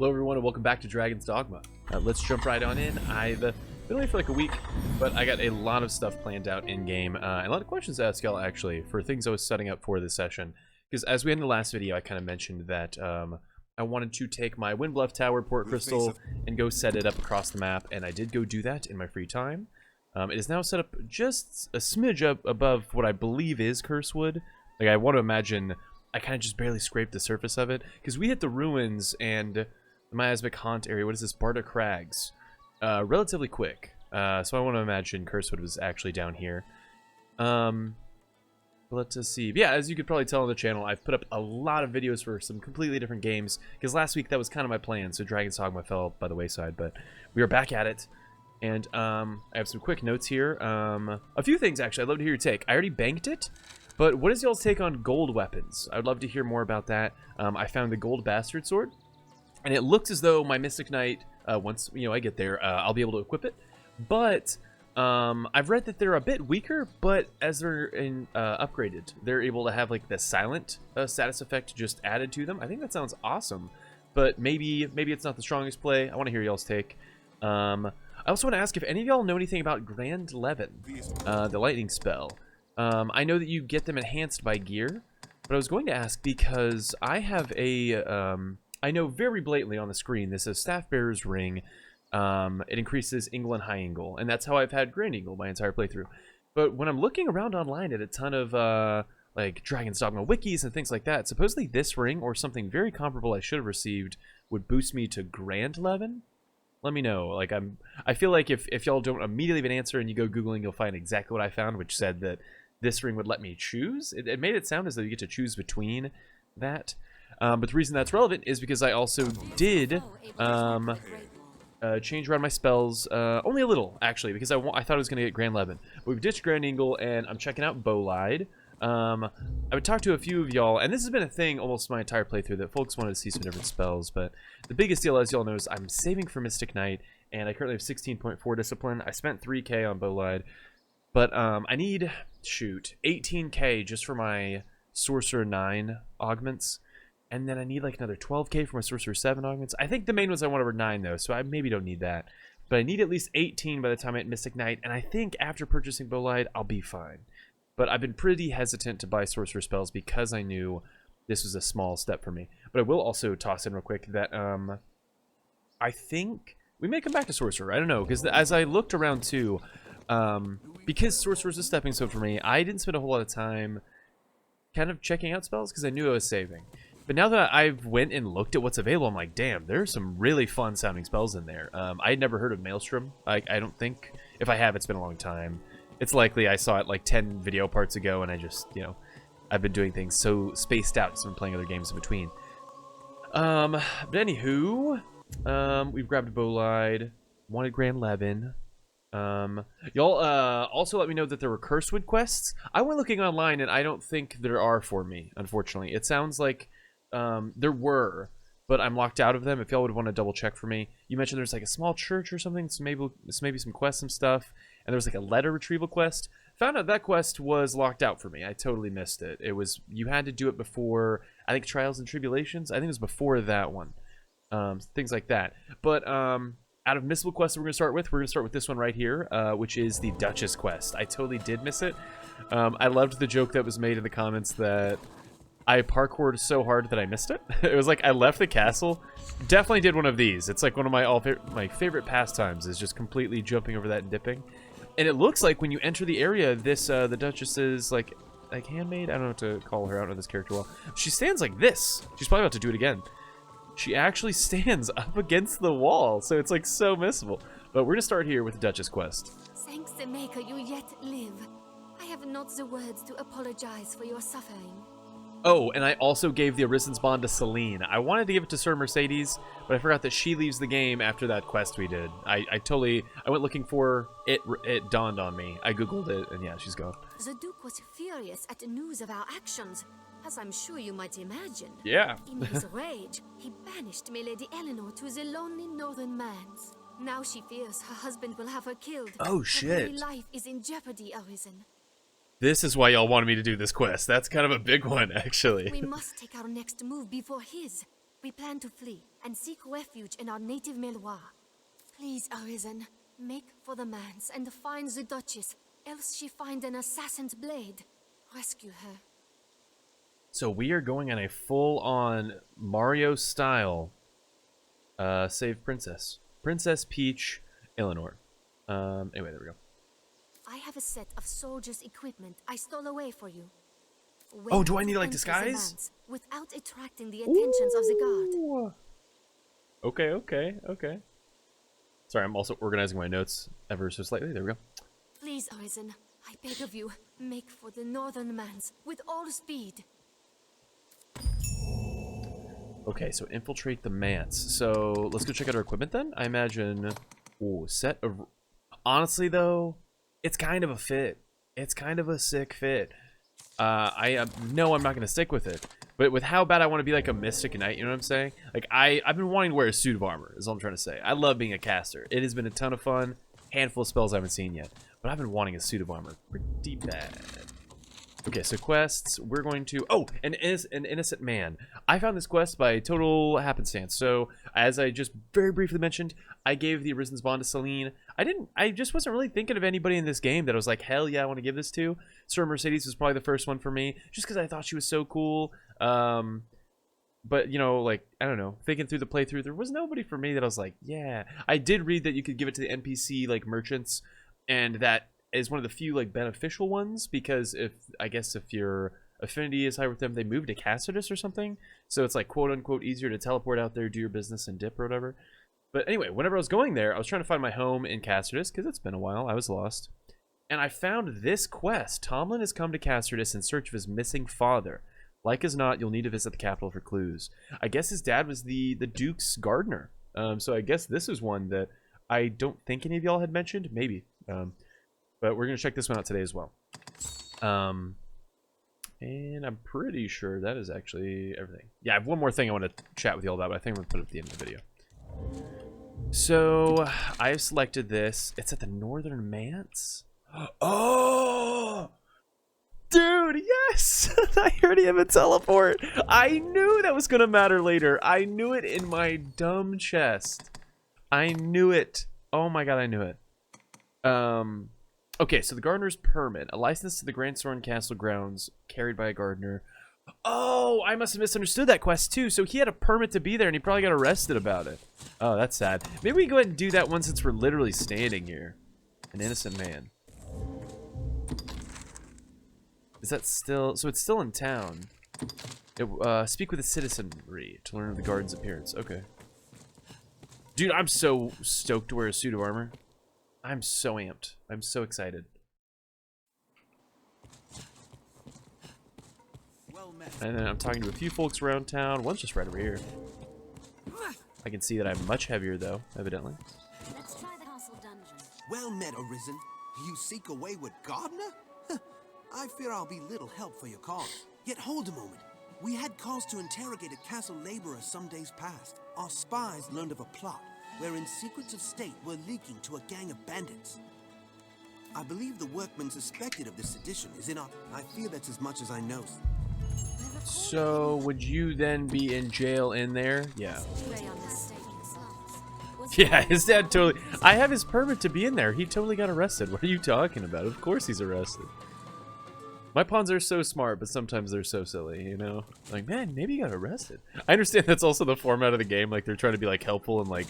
Hello everyone and welcome back to Dragon's Dogma. Let's jump right on in. I've been away for like a week, but I got a lot of stuff planned out in-game, and a lot of questions to ask y'all actually, for things I was setting up for this session. Because as we ended the last video, I kind of mentioned that I wanted to take my Windbluff Tower Port Crystal and go set it up across the map, and I did go do that in my free time. It is now set up just a smidge up above what I believe is Cursewood. Like, I want to imagine I kind of just barely scraped the surface of it, because we hit the ruins and the miasmic haunt area, what is this, Barda Crags, relatively quick. So I want to imagine Cursewood was actually down here. Let's see. Yeah, as you could probably tell on the channel, I've put up a lot of videos for some completely different games, because last week that was kind of my plan, so Dragon's Dogma fell by the wayside, but we are back at it. And I have some quick notes here. A few things, actually, I'd love to hear your take. I already banked it, but what is y'all's take on gold weapons? I'd love to hear more about that. I found the gold bastard sword, and it looks as though my Mystic Knight, once I get there, I'll be able to equip it. But I've read that they're a bit weaker, but as they're upgraded, they're able to have like the silent status effect just added to them. I think that sounds awesome, but maybe it's not the strongest play. I want to hear y'all's take. I also want to ask if any of y'all know anything about Grand Levin, the lightning spell. I know that you get them enhanced by gear, but I was going to ask because I have a, I know very blatantly on the screen, this is Staff Bearer's Ring. It increases Ingle and High Ingle, and that's how I've had Grand Ingle my entire playthrough. But when I'm looking around online at a ton of, like, Dragon's Dogma wikis and things like that, supposedly this ring, or something very comparable I should have received, would boost me to Grand Levin? Let me know. Like, I feel like if y'all don't immediately have an answer and you go Googling, you'll find exactly what I found, which said that this ring would let me choose. It made it sound as though you get to choose between that. But the reason that's relevant is because I also did change around my spells, only a little, actually, because I thought I was going to get Grand Levin. But we've ditched Grand Ingle, and I'm checking out Bolide. I would talk to a few of y'all, and this has been a thing almost my entire playthrough, that folks wanted to see some different spells, but the biggest deal, as y'all know, is I'm saving for Mystic Knight, and I currently have 16.4 Discipline. I spent 3k on Bolide, but I need, 18k just for my Sorcerer 9 augments, and then I need like another 12k for my Sorcerer 7 augments. I think the main ones I want over 9 though, so I maybe don't need that, but I need at least 18 by the time I hit Mystic Knight, and I think after purchasing Bolide, I'll be fine. But I've been pretty hesitant to buy Sorcerer spells because I knew this was a small step for me. But I will also toss in real quick that I think we may come back to Sorcerer. I don't know, because as I looked around too, because Sorcerer's a stepping stone for me, I didn't spend a whole lot of time kind of checking out spells because I knew I was saving. But now that I've went and looked at what's available, I'm like, damn, there's some really fun sounding spells in there. I had never heard of Maelstrom. I don't think. If I have, it's been a long time. It's likely I saw it like 10 video parts ago, and I just, I've been doing things so spaced out, so I've been playing other games in between. But anywho, we've grabbed Bolide, wanted Grand Levin. Y'all also let me know that there were Cursewood quests. I went looking online, and I don't think there are for me, unfortunately. It sounds like there were, but I'm locked out of them. If y'all would want to double check for me. You mentioned there's like a small church or something, so maybe some quests and stuff. And there was like a letter retrieval quest. Found out that quest was locked out for me. I totally missed it. It was, you had to do it before, I think, Trials and Tribulations. I think it was before that one. Things like that. But out of missable quests that we're going to start with this one right here, which is the Duchess quest. I totally did miss it. I loved the joke that was made in the comments that I parkoured so hard that I missed it. It was like I left the castle, definitely did one of these. It's like one of my favorite pastimes is just completely jumping over that and dipping. And it looks like when you enter the area, this the Duchess is like handmaid. I don't know what to call her. I don't know this character well. She stands like this. She's probably about to do it again. She actually stands up against the wall, so it's like so missable. But we're gonna start here with the Duchess quest. Thanks the Maker you yet live. I have not the words to apologize for your suffering. Oh, and I also gave the Arisen's Bond to Celine. I wanted to give it to Sir Mercedes, but I forgot that she leaves the game after that quest we did. I went looking for it. It dawned on me. I googled it, and yeah, she's gone. The Duke was furious at the news of our actions, as I'm sure you might imagine. Yeah. In his rage, he banished my Lady Eleanor to the lonely northern lands. Now she fears her husband will have her killed. Oh shit. Her very life is in jeopardy, Arisen. This is why y'all wanted me to do this quest. That's kind of a big one, actually. We must take our next move before his. We plan to flee and seek refuge in our native Meloir. Please, Arisen, make for the manse and find the Duchess, else she find an assassin's blade. Rescue her. So we are going on a full-on Mario style save Princess. Princess Peach Eleanor. Anyway, there we go. I have a set of soldiers' equipment I stole away for you. Oh, do I need to, like, Enter the disguise? manse without attracting the attentions of the guard. Okay. Sorry, I'm also organizing my notes ever so slightly. There we go. Please, Arisen, I beg of you, make for the northern manse with all speed. Okay, so infiltrate the manse. So let's go check out our equipment then. I imagine, ooh, set of. Honestly, though, it's kind of a fit. It's kind of a sick fit. I know I'm not gonna stick with it, but with how bad I want to be like a mystic knight, you know what I'm saying? Like I've been wanting to wear a suit of armor. Is all I'm trying to say. I love being a caster. It has been a ton of fun. Handful of spells I haven't seen yet, but I've been wanting a suit of armor pretty bad. Okay, so quests. We're going to... Oh, an innocent man. I found this quest by total happenstance. So, as I just very briefly mentioned, I gave the Arisen's Bond to Celine. I just wasn't really thinking of anybody in this game that I was like, hell yeah, I want to give this to. Sir Mercedes was probably the first one for me, just because I thought she was so cool. But, you know, like, I don't know, thinking through the playthrough, there was nobody for me that I was like, yeah. I did read that you could give it to the NPC, like, merchants, and that is one of the few like beneficial ones, because I guess if your affinity is high with them, they move to Cassidus or something, so it's like quote unquote easier to teleport out there, do your business, and dip or whatever. But anyway, whenever I was going there, I was trying to find my home in Cassidus because it's been a while. I was lost, and I found this quest. Tomlin has come to Cassidus in search of his missing father. Like as not, you'll need to visit the capital for clues. I guess his dad was the Duke's gardener, so I guess this is one that I don't think any of y'all had mentioned. Maybe. But we're going to check this one out today as well. And I'm pretty sure that is actually everything. Yeah, I have one more thing I want to chat with you all about, but I think I'm going to put it at the end of the video. So, I've selected this. It's at the Northern Manse. Oh! Dude, yes! I already have a teleport. I knew that was going to matter later. I knew it in my dumb chest. I knew it. Oh my god, I knew it. Okay, so the gardener's permit. A license to the Grand Soren Castle grounds carried by a gardener. Oh, I must have misunderstood that quest too. So he had a permit to be there and he probably got arrested about it. Oh, that's sad. Maybe we can go ahead and do that one since we're literally standing here. An innocent man. Is that still... So it's still in town. Speak with the citizenry to learn of the garden's appearance. Okay. Dude, I'm so stoked to wear a suit of armor. I'm so amped. I'm so excited. And then I'm talking to a few folks around town. One's just right over here. I can see that I'm much heavier, though, evidently. Let's try the castle dungeon. Well met, Arisen. You seek a wayward gardener? I fear I'll be little help for your cause. Yet hold a moment. We had cause to interrogate a castle laborer some days past. Our spies learned of a plot wherein secrets of state were leaking to a gang of bandits. I believe the workman suspected of this sedition is in our... I fear that's as much as I know. So, would you then be in jail in there? Yeah. Prey on mistaken sons. Yeah, his dad totally... I have his permit to be in there. He totally got arrested. What are you talking about? Of course he's arrested. My pawns are so smart, but sometimes they're so silly, you know? Like, man, maybe you got arrested. I understand that's also the format of the game. Like, they're trying to be, like, helpful and, like...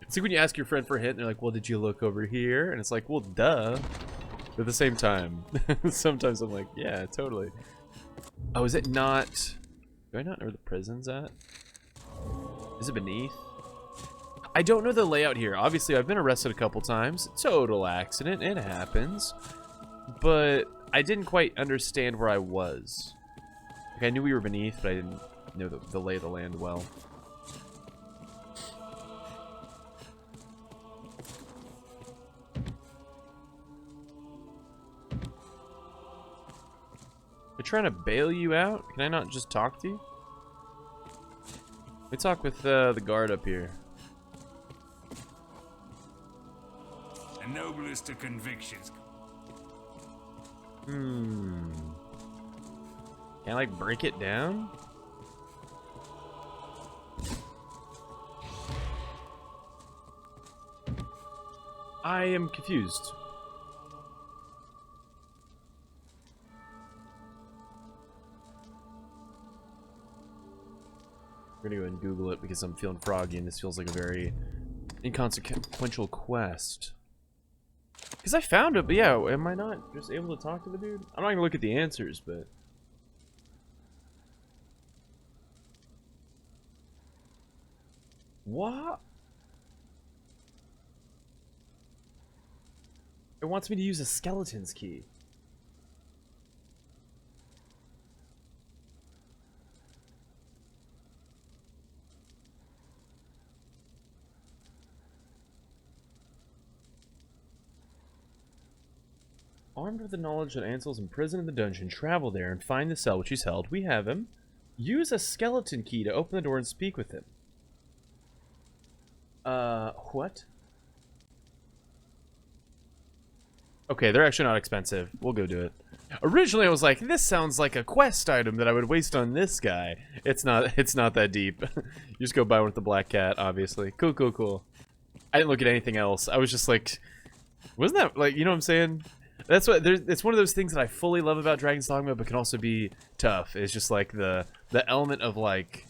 It's like when you ask your friend for a hint, and they're like, well, did you look over here? And it's like, well, duh. But at the same time, sometimes I'm like, yeah, totally. Oh, is it not... Do I not know where the prison's at? Is it beneath? I don't know the layout here. Obviously, I've been arrested a couple times. Total accident. It happens. But I didn't quite understand where I was. Like, I knew we were beneath, but I didn't know the lay of the land well. They're trying to bail you out? Can I not just talk to you? Let me talk with the guard up here. The noblest of convictions. Can I, like, break it down? I am confused. We're gonna go ahead and Google it because I'm feeling froggy and this feels like a very inconsequential quest. Because I found it, but yeah, am I not just able to talk to the dude? I'm not gonna look at the answers, but... What? It wants me to use a skeleton's key. Armed with the knowledge that Ansel's imprisoned in the dungeon, travel there and find the cell which he's held. We have him. Use a skeleton key to open the door and speak with him. What? Okay, they're actually not expensive. We'll go do it. Originally, I was like, this sounds like a quest item that I would waste on this guy. It's not that deep. You just go buy one with the black cat, obviously. Cool, cool, cool. I didn't look at anything else. I was just like, wasn't that, like, you know what I'm saying? That's what, it's one of those things that I fully love about Dragon's Dogma, but can also be tough. It's just like the element of like,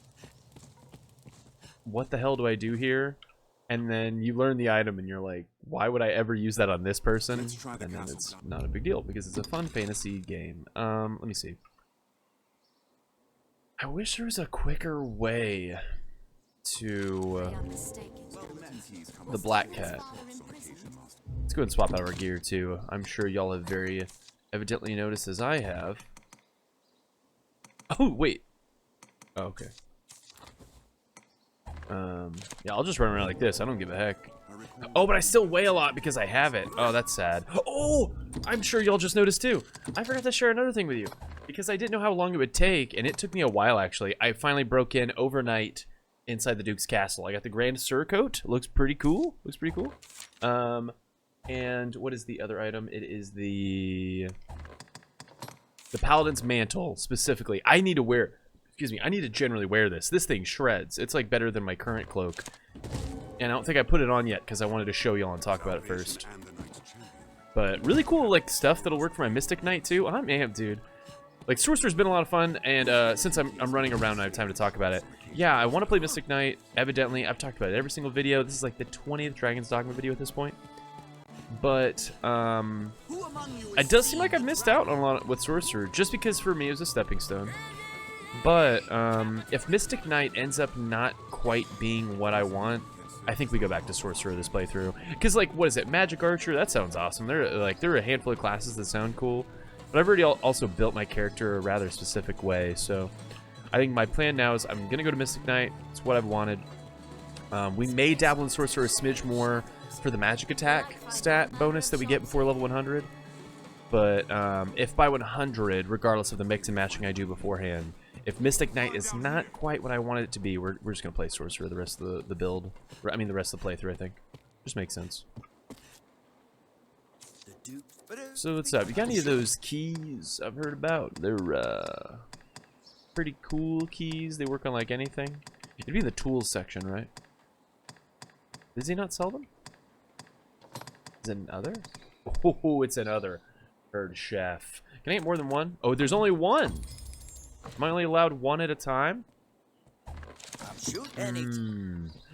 what the hell do I do here? And then you learn the item and you're like, why would I ever use that on this person? And then it's not a big deal because it's a fun fantasy game. Let me see. I wish there was a quicker way to the black cat. Let's go ahead and swap out our gear too. I'm sure y'all have very evidently noticed as I have. Oh, wait. Oh, okay. Yeah, I'll just run around like this. I don't give a heck. Oh, but I still weigh a lot because I have it. Oh, that's sad. Oh, I'm sure y'all just noticed too. I forgot to share another thing with you because I didn't know how long it would take, and it took me a while actually. I finally broke in overnight inside the Duke's castle. I got the Grand Surcoat. Looks pretty cool. Looks pretty cool. And what is the other item? It is the Paladin's Mantle specifically. I need to wear. Excuse me, I need to generally wear this. This thing shreds. It's like better than my current cloak. And I don't think I put it on yet because I wanted to show y'all and talk about it first. But really cool like stuff that'll work for my Mystic Knight too. I'm amped, dude. Like Sorcerer's been a lot of fun, and since I'm running around and I have time to talk about it. Yeah, I want to play Mystic Knight, evidently. I've talked about it every single video. This is like the 20th Dragon's Dogma video at this point. But it does seem like I've missed out on a lot with Sorcerer, just because for me it was a stepping stone. But if Mystic Knight ends up not quite being what I want, I think we go back to Sorcerer this playthrough. Because, like, what is it? Magic Archer? That sounds awesome. There are a handful of classes that sound cool. But I've already also built my character a rather specific way. So I think my plan now is I'm going to go to Mystic Knight. It's what I've wanted. We may dabble in Sorcerer a smidge more for the magic attack stat bonus that we get before level 100. But if by 100, regardless of the mix and matching I do beforehand, if Mystic Knight is not quite what I wanted it to be, we're just going to play Sorcerer the rest of the build. I mean, the rest of the playthrough, I think. Just makes sense. So what's up? You got any of those keys I've heard about? They're pretty cool keys. They work on like anything. It'd be in the tools section, right? Does he not sell them? Is it another? Oh, it's another. Herd chef. Can I get more than one? Oh, there's only one. Am I only allowed one at a time?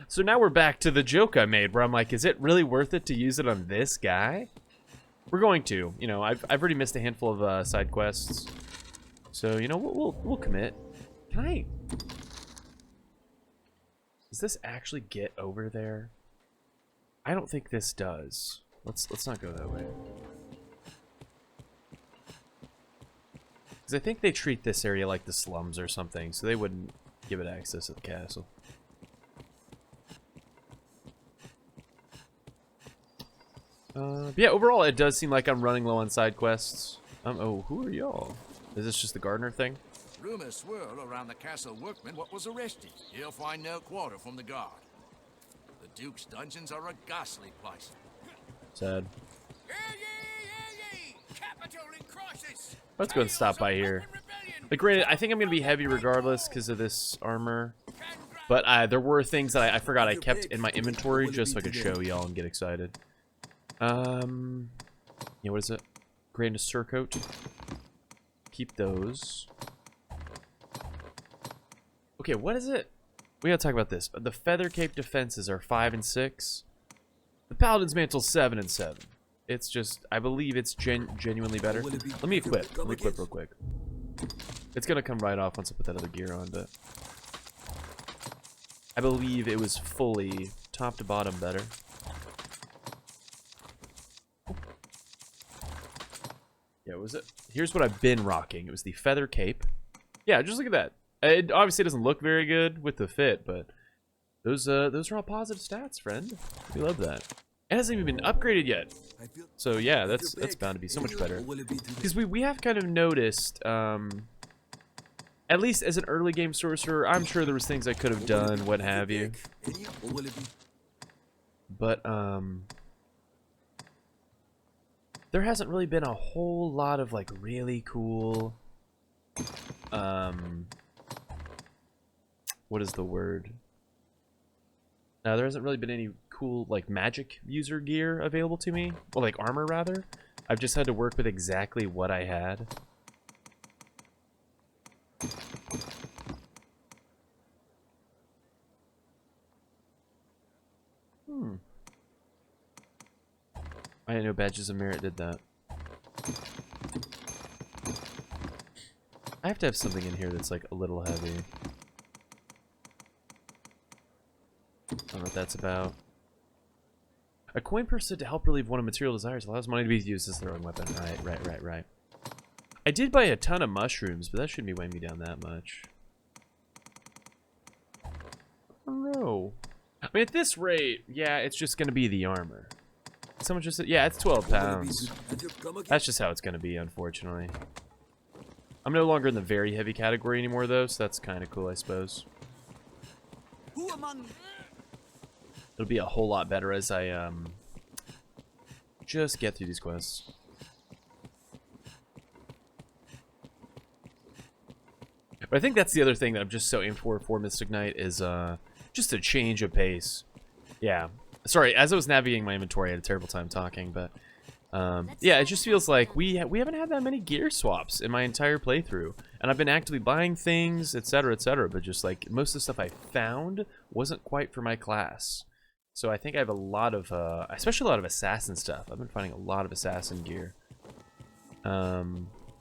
So now we're back to the joke I made where I'm like, is it really worth it to use it on this guy? We're going to. You know, I've already missed a handful of side quests. So, you know, we'll commit. Can I... Does this actually get over there? I don't think this does. Let's not go that way. Because I think they treat this area like the slums or something, so they wouldn't give it access to the castle. But yeah, overall, it does seem like I'm running low on side quests. Oh, who are y'all? Is this just the gardener thing? Rumors swirl around the castle workman what was arrested. He'll find no quarter from the guard. The Duke's dungeons are a ghastly place. Sad. Let's go and stop by here. Like, granted, I think I'm going to be heavy regardless because of this armor. But there were things that I forgot I kept in my inventory just so I could show y'all and get excited. Yeah, what is it? Grand surcoat. Keep those. Okay, what is it? We gotta talk about this. The feather cape defenses are 5 and 6. The paladin's mantle's 7 and 7. It's just, I believe it's genuinely better. Let me equip. Let me equip real quick. It's gonna come right off once I put that other gear on, but I believe it was fully top to bottom better. Yeah, what was it? Here's what I've been rocking. It was the feather cape. Yeah, just look at that. It obviously doesn't look very good with the fit, but those are all positive stats, friend. We love that. It hasn't even been upgraded yet. So yeah, that's bound to be so much better. Because we have kind of noticed, at least as an early game sorcerer, I'm sure there was things I could have done, what have you. But there hasn't really been a whole lot of like really cool what is the word? No, there hasn't really been any cool like magic user gear available to me. Well, like armor rather. I've just had to work with exactly what I had. I didn't know Badges of Merit did that. I have to have something in here that's like a little heavy. I don't know what that's about. A coin purse said to help relieve one of material desires allows money to be used as their own weapon. Right. I did buy a ton of mushrooms, but that shouldn't be weighing me down that much. Oh no. I mean, at this rate, yeah, it's just gonna be the armor. Someone just said, yeah, it's 12 pounds. That's just how it's gonna be, unfortunately. I'm no longer in the very heavy category anymore, though, so that's kind of cool, I suppose. It'll be a whole lot better as I just get through these quests. But I think that's the other thing that I'm just so aiming for Mystic Knight is just a change of pace. Yeah. Sorry, as I was navigating my inventory, I had a terrible time talking, but yeah, it just feels like we haven't had that many gear swaps in my entire playthrough, and I've been actively buying things, etc., but just like most of the stuff I found wasn't quite for my class. So I think I have a lot of, especially a lot of assassin stuff. I've been finding a lot of assassin gear,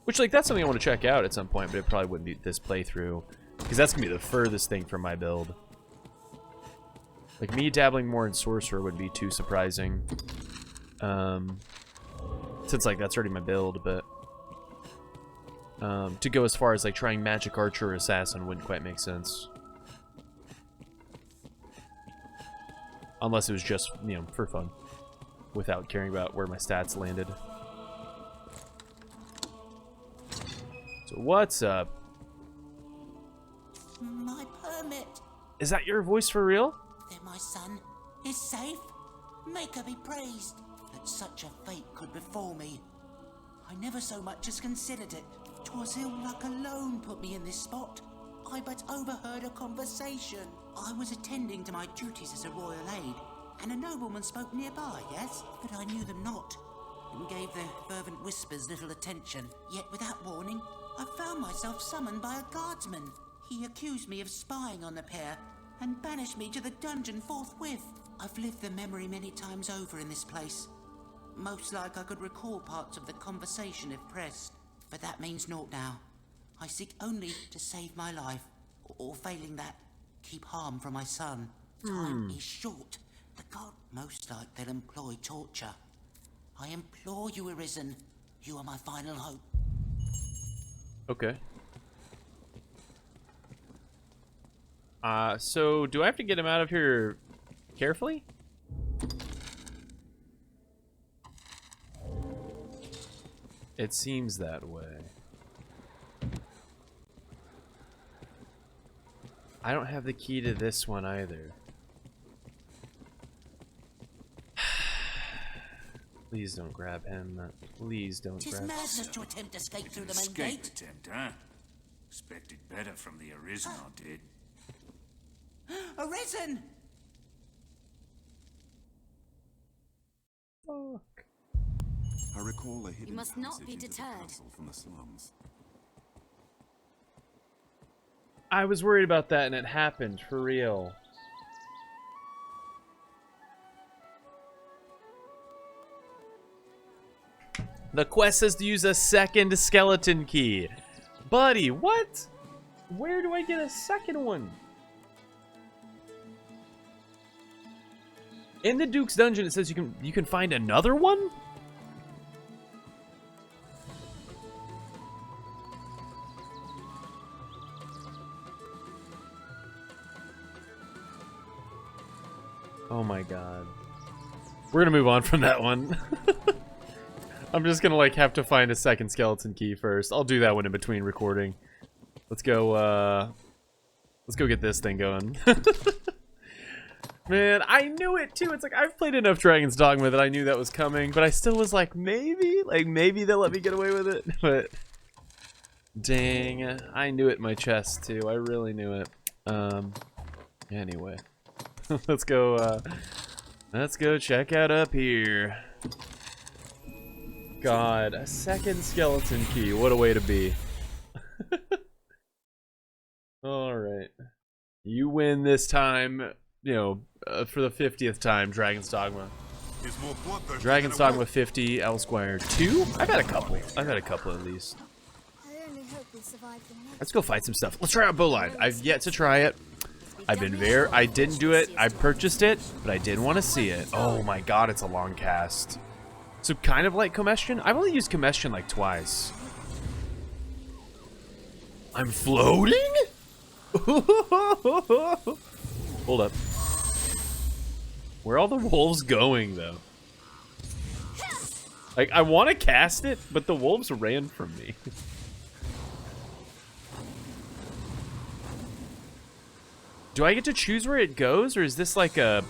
which like that's something I want to check out at some point, but it probably wouldn't be this playthrough because that's gonna be the furthest thing from my build. Like me dabbling more in sorcerer wouldn't be too surprising. Since like that's already my build, but to go as far as like trying magic archer or assassin wouldn't quite make sense. Unless it was just, you know, for fun. Without caring about where my stats landed. So what's up? My permit. Is that your voice for real? That my son is safe. Make her be praised that such a fate could befall me. I never so much as considered it. 'Twas ill luck alone put me in this spot. I but overheard a conversation. I was attending to my duties as a royal aide, and a nobleman spoke nearby, yes? But I knew them not, and gave their fervent whispers little attention. Yet without warning, I found myself summoned by a guardsman. He accused me of spying on the pair, and banished me to the dungeon forthwith. I've lived the memory many times over in this place. Most like I could recall parts of the conversation if pressed. But that means naught now. I seek only to save my life, or failing that, keep harm from my son. Time is short. The god most like they'll employ torture. I implore you, Arisen. You are my final hope. Okay. So do I have to get him out of here carefully? It seems that way. I don't have the key to this one either. Please don't grab him. Please don't Tis grab him. madness to attempt escape through the main Escape gate. attempt, huh? Expected better from the Arisen, I did. Arisen! Oh, I recall a hidden must not passage be into the deterred. castle from the slums. I was worried about that, and it happened for real. The quest says to use a second skeleton key. Buddy, what? Where do I get a second one? In the Duke's dungeon, it says you can find another one? Oh my god. We're gonna move on from that one. I'm just gonna like have to find a second skeleton key first. I'll do that one in between recording. Let's go get this thing going. Man, I knew it too. It's like I've played enough Dragon's Dogma that I knew that was coming, but I still was like maybe they'll let me get away with it. But dang, I knew it in my chest too. I really knew it. Anyway. Let's go check out up here. God, a second skeleton key. What a way to be. Alright. You win this time, you know, for the 50th time, Dragon's Dogma. Dragon's Dogma 50, owlsquire 2? I've had a couple. I've had a couple at least. Let's go fight some stuff. Let's try out Bowline. I've yet to try it. I've been there. I didn't do it. I purchased it, but I did want to see it. Oh my god, it's a long cast. So kind of like Combustion. I've only used Combustion like twice. I'm floating? Hold up. Where are all the wolves going, though? Like, I want to cast it, but the wolves ran from me. Do I get to choose where it goes, or is this like a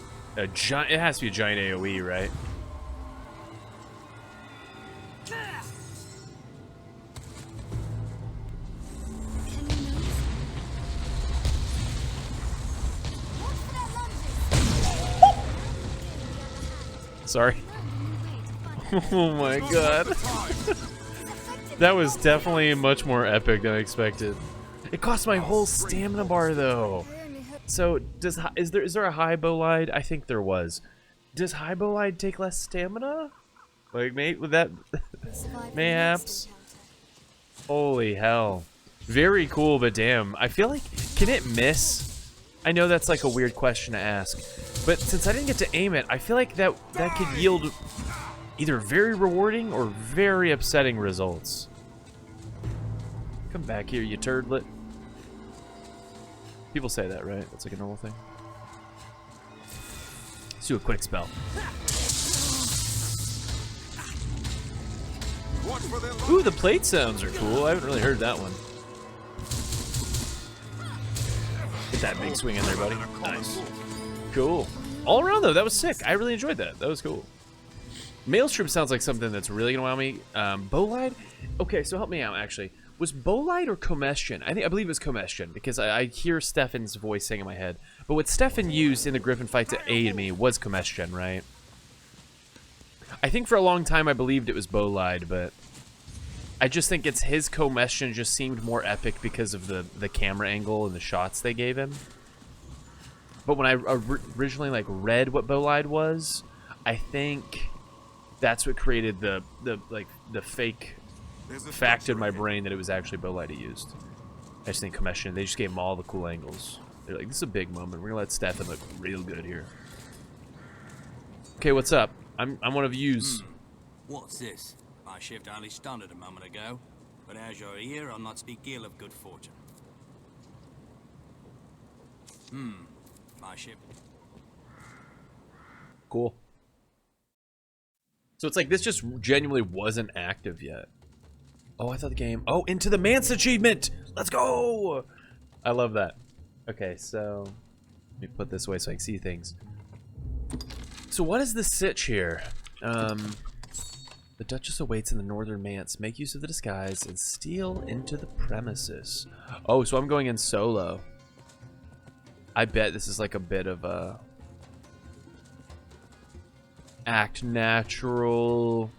giant... It has to be a giant AoE, right? Sorry. Oh my god. That was definitely much more epic than I expected. It cost my whole stamina bar though. So is there a high Bolide? I think there was. Does high Bolide take less stamina? Like would that mayhaps? Holy hell. Very cool, but damn. I feel like, can it miss? I know that's like a weird question to ask, but since I didn't get to aim it, I feel like that could yield either very rewarding or very upsetting results. Come back here, you turdlet. People say that, right? That's like a normal thing. Let's do a quick spell. Ooh, the plate sounds are cool. I haven't really heard that one. Get that big swing in there, buddy. Nice. Cool. All around, though, that was sick. I really enjoyed that. That was cool. Maelstrom sounds like something that's really gonna wow me. Bolide? Okay, so help me out, actually. Was Bolide or Combustion? I believe it was Combustion, because I hear Stefan's voice saying in my head. But what Stefan used in the Griffin fight to aid me was Combustion, right? I think for a long time I believed it was Bolide, but I just think it's his Combustion just seemed more epic because of the camera angle and the shots they gave him. But when I originally like read what Bolide was, I think that's what created the fake fact in my brain that it was actually Bolide he used. I just think Combustion, they just gave him all the cool angles. They're like, this is a big moment. We're gonna let Stefan look real good here. Okay, what's up? I'm one of yous. What's this? My shift only started a moment ago, but as you're here, I'll not speak ill of good fortune. My ship. Cool. So it's like this just genuinely wasn't active yet. Oh, I thought the game... Oh, into the Mance achievement! Let's go! I love that. Okay, so... Let me put this away so I can see things. So what is the sitch here? The Duchess awaits in the northern manse. Make use of the disguise and steal into the premises. Oh, so I'm going in solo. I bet this is like a bit of a... Act natural.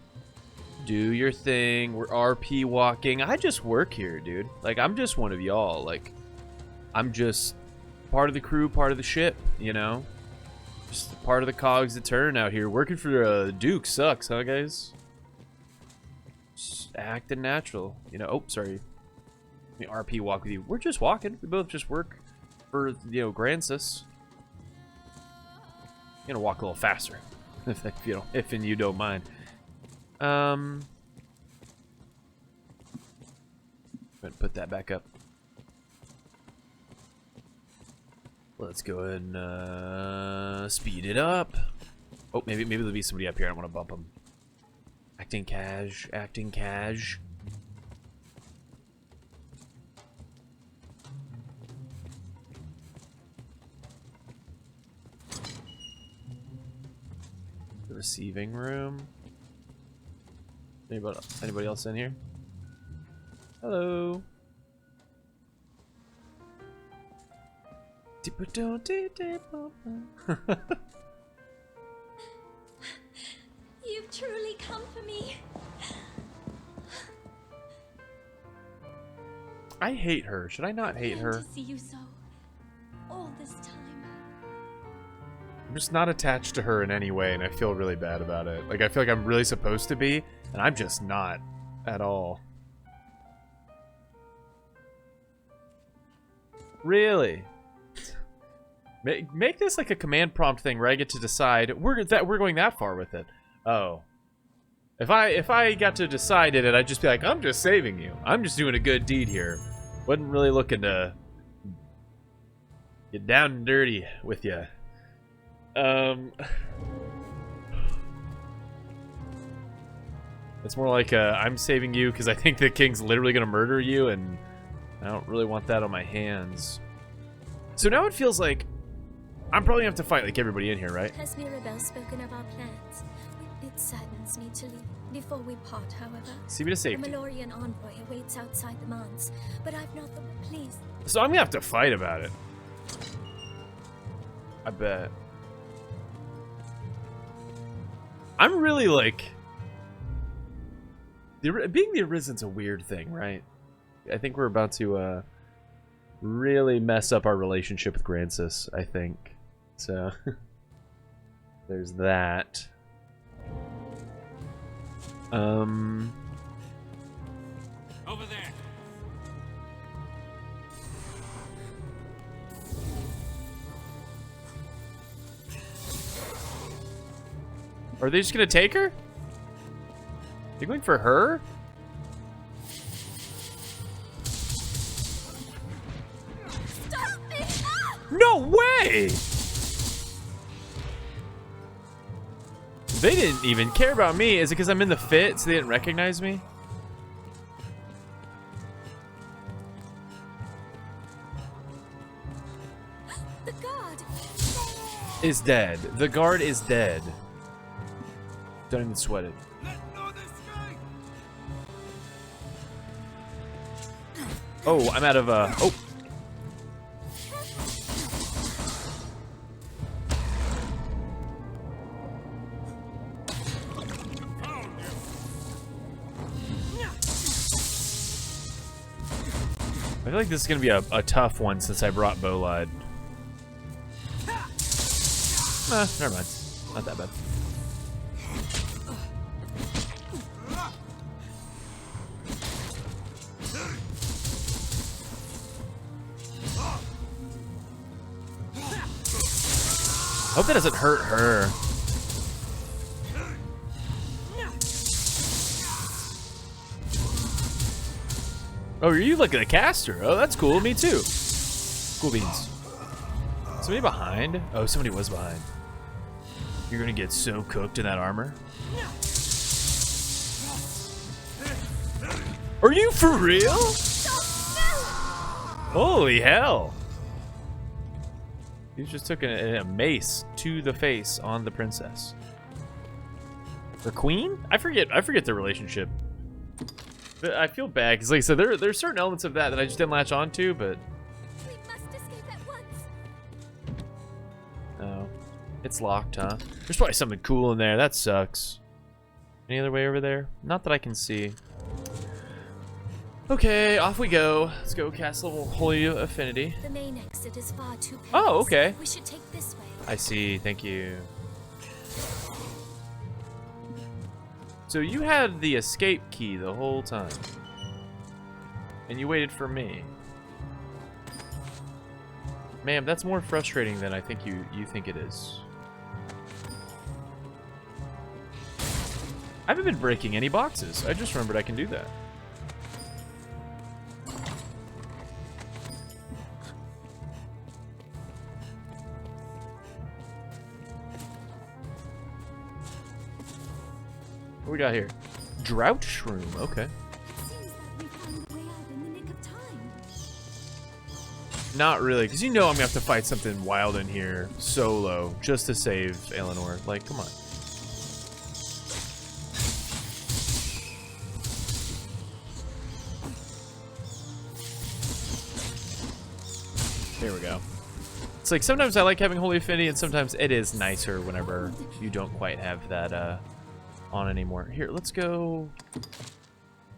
Do your thing. We're RP walking. I just work here, dude. Like, I'm just one of y'all. Like, I'm just part of the crew, part of the ship, you know? Just part of the cogs that turn out here. Working for Duke sucks, huh, guys? Just acting natural. You know, oh, sorry. Let me RP walk with you. We're just walking. We both just work for, you know, Grancis. I'm gonna walk a little faster. if you know, if and you don't mind. Go ahead and put that back up. Let's go ahead and speed it up. Oh, maybe there'll be somebody up here. I don't want to bump them. Acting cash, acting cash. The receiving room. Anybody else in here? Hello. You've truly come for me. I hate her. Should I not hate her? To see you so all this time. I'm just not attached to her in any way, and I feel really bad about it. Like, I feel like I'm really supposed to be, and I'm just not at all. Really? Make this like a command prompt thing where I get to decide we're going that far with it. Oh. If I got to decide it, I'd just be like, I'm just saving you. I'm just doing a good deed here. Wasn't really looking to get down and dirty with you. It's more like I'm saving you because I think the king's literally gonna murder you, and I don't really want that on my hands. So now it feels like I'm probably gonna have to fight like everybody in here, right? Has Mirabelle spoken of our plans? It saddens me to leave before we part, however. See me to safety. The Malorian envoy awaits outside the manse, but I've not the please. So I'm gonna have to fight about it. I bet. I'm really like... being the Arisen's a weird thing, right? I think we're about to really mess up our relationship with Grancis, I think. So, there's that. Over there. Are they just gonna take her? You going for her? Stop me! Ah! No way! They didn't even care about me. Is it because I'm in the fit, so they didn't recognize me? The guard Is dead. The guard is dead. Don't even sweat it. Oh, I'm out of oh. I feel like this is gonna be a tough one since I brought Bolide. Never mind. Not that bad. Hope that doesn't hurt her. Oh, are you looking at a caster? Oh, that's cool. Me too. Cool beans. Somebody behind? Oh, somebody was behind. You're gonna get so cooked in that armor. Are you for real? Holy hell. He just took a mace to the face on the princess. The queen? I forget the relationship. But I feel bad because, like I said, there's certain elements of that I just didn't latch onto, but we must escape at once. no, it's locked, huh? There's probably something cool in there. That sucks. Any other way over there? Not that I can see. Okay, off we go. Let's go Castle Holy Affinity. The main exit is far too perilous. Oh, okay. We should take this way. I see. Thank you. So you had the escape key the whole time. And you waited for me. Ma'am, that's more frustrating than I think you think it is. I haven't been breaking any boxes. I just remembered I can do that. What we got here? Drought shroom. Okay. It seems that we found a way out in the nick of time. Not really, because you know I'm gonna have to fight something wild in here solo just to save Eleanor. Like, come on. There we go. It's like sometimes I like having Holy Affinity, and sometimes it is nicer whenever you don't quite have that on anymore. Here, let's go.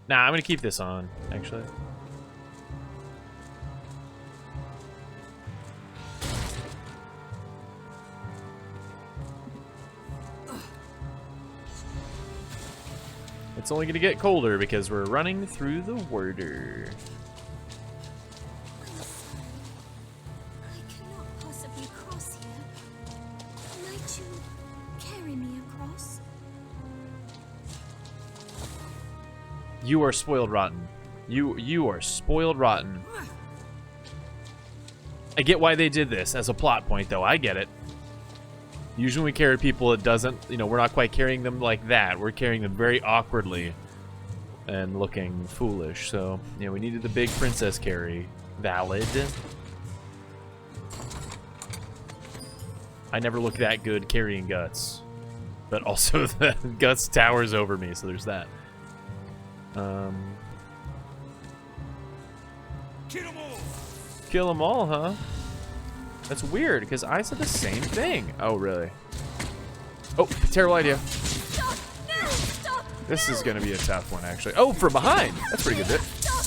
Nah, I'm gonna keep this on, actually. It's only gonna get colder because we're running through the water. I cannot possibly cross here. Might you carry me across? You are spoiled rotten. You are spoiled rotten. I get why they did this as a plot point, though. I get it. Usually when we carry people, it doesn't, you know, we're not quite carrying them like that. We're carrying them very awkwardly and looking foolish. So, you know, we needed the big princess carry. Valid. I never look that good carrying Guts. But also the Guts towers over me, so there's that. Kill 'em all! Kill them all, huh? That's weird, because I said the same thing. Oh, really? Oh, terrible idea. Stop! No! Stop! This is going to be a tough one, actually. Oh, from behind. That's a pretty good bit. Stop!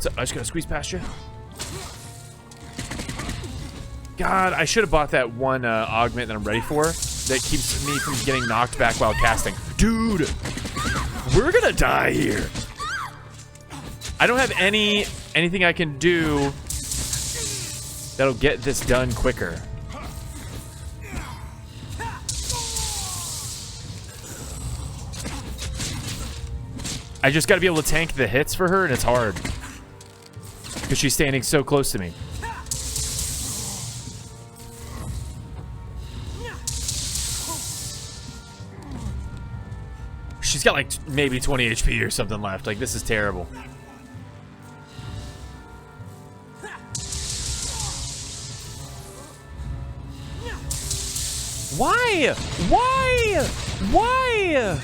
So, I just got to squeeze past you. God, I should have bought that one augment that I'm ready for that keeps me from getting knocked back while casting. Dude, we're going to die here. I don't have anything I can do that'll get this done quicker. I just got to be able to tank the hits for her, and it's hard because she's standing so close to me. She's got like maybe 20 HP or something left. Like, this is terrible. Why? Why? Why?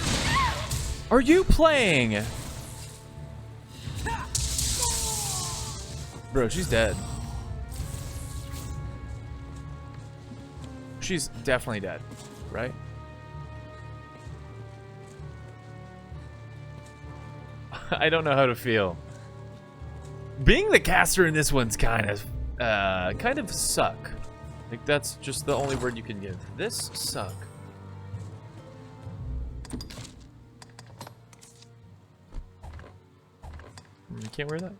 Are you playing? Bro, she's dead. She's definitely dead, right? I don't know how to feel. Being the caster in this one's kind of suck. Like, that's just the only word you can give. This suck. You can't wear that?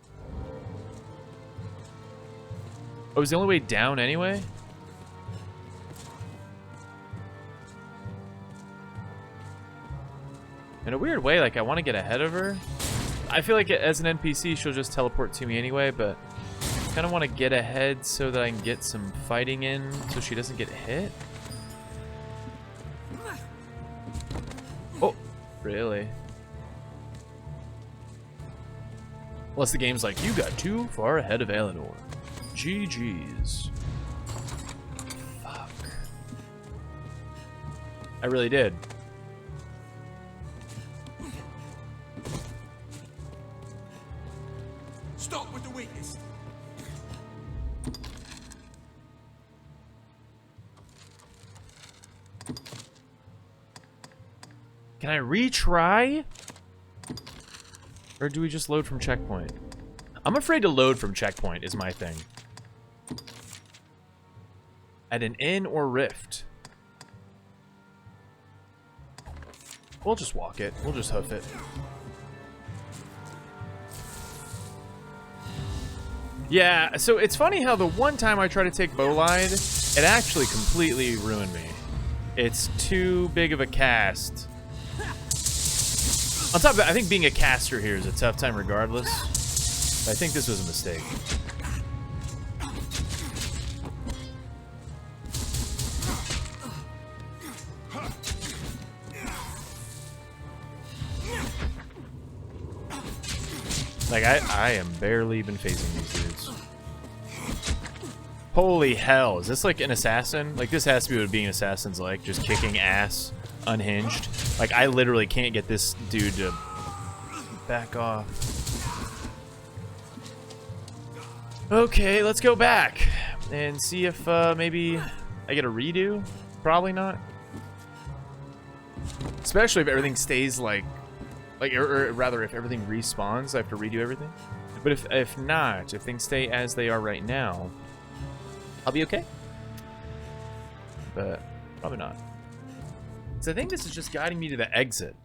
Oh, is the only way down anyway? In a weird way, like, I want to get ahead of her. I feel like as an NPC, she'll just teleport to me anyway, but I kind of want to get ahead so that I can get some fighting in so she doesn't get hit. Oh, really? Unless the game's like, you got too far ahead of Eleanor. GG's. Fuck. I really did. Stop with the weakness! Can I retry? Or do we just load from checkpoint? I'm afraid to load from checkpoint is my thing. At an inn or rift. We'll just walk it. We'll just hoof it. Yeah, so it's funny how the one time I try to take Bowlide, it actually completely ruined me. It's too big of a cast. On top of that, I think being a caster here is a tough time regardless. I think this was a mistake. Like, I am barely even facing these dudes. Holy hell, is this like an assassin? Like, this has to be what being assassin's like, just kicking ass, unhinged. Like, I literally can't get this dude to back off. Okay, let's go back and see if maybe I get a redo. Probably not. Especially if everything stays like or rather, if everything respawns, I have to redo everything. But if not, if things stay as they are right now, I'll be okay. But probably not. So I think this is just guiding me to the exit.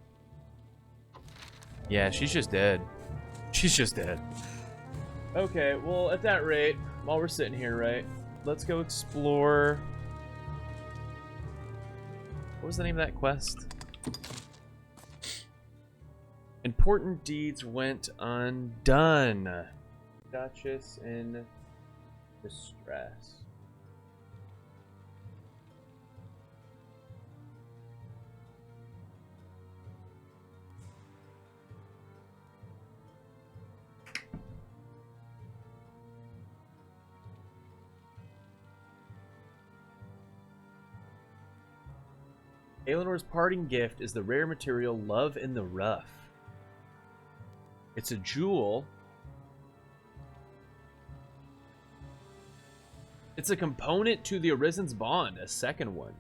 Yeah, she's just dead. She's just dead. Okay, well, at that rate, while we're sitting here, right, let's go explore. What was the name of that quest? Important deeds went undone. Duchess in distress. Aeleanor's parting gift is the rare material Love in the Rough. It's a jewel. It's a component to the Arisen's bond, a second one.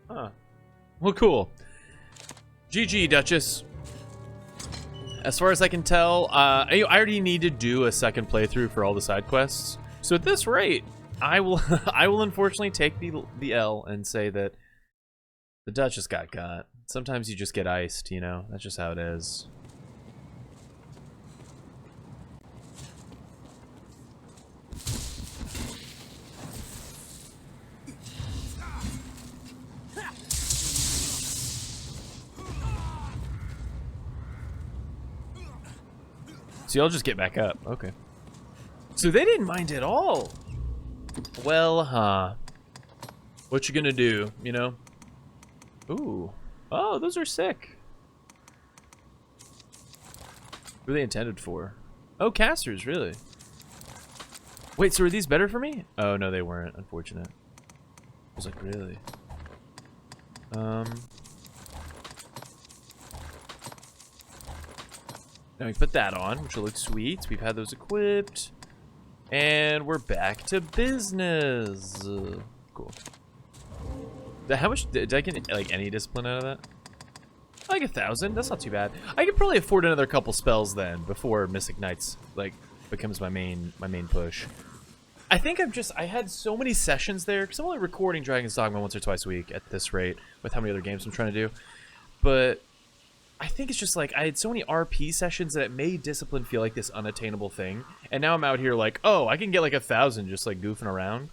Huh. Well, cool. GG, Duchess. As far as I can tell, I already need to do a second playthrough for all the side quests. So at this rate, I will I will unfortunately take the L and say that the Duchess got. Sometimes you just get iced, you know? That's just how it is. So y'all just get back up. Okay. So they didn't mind at all. Well, huh. What you gonna do, you know? Ooh. Oh, those are sick. What are they intended for? Oh, casters, really? Wait, so are these better for me? Oh, no, they weren't. Unfortunate. I was like, really? Now we put that on, which will look sweet. We've had those equipped. And we're back to business. Cool. How much did I get, like, any discipline out of that? Like 1,000. That's not too bad. I could probably afford another couple spells then before Mystic Knights like becomes my main push. I think I had so many sessions there because I'm only recording Dragon's Dogma once or twice a week at this rate with how many other games I'm trying to do. But I think it's just like I had so many RP sessions that it made discipline feel like this unattainable thing, and now I'm out here like, oh, I can get like 1,000 just like goofing around,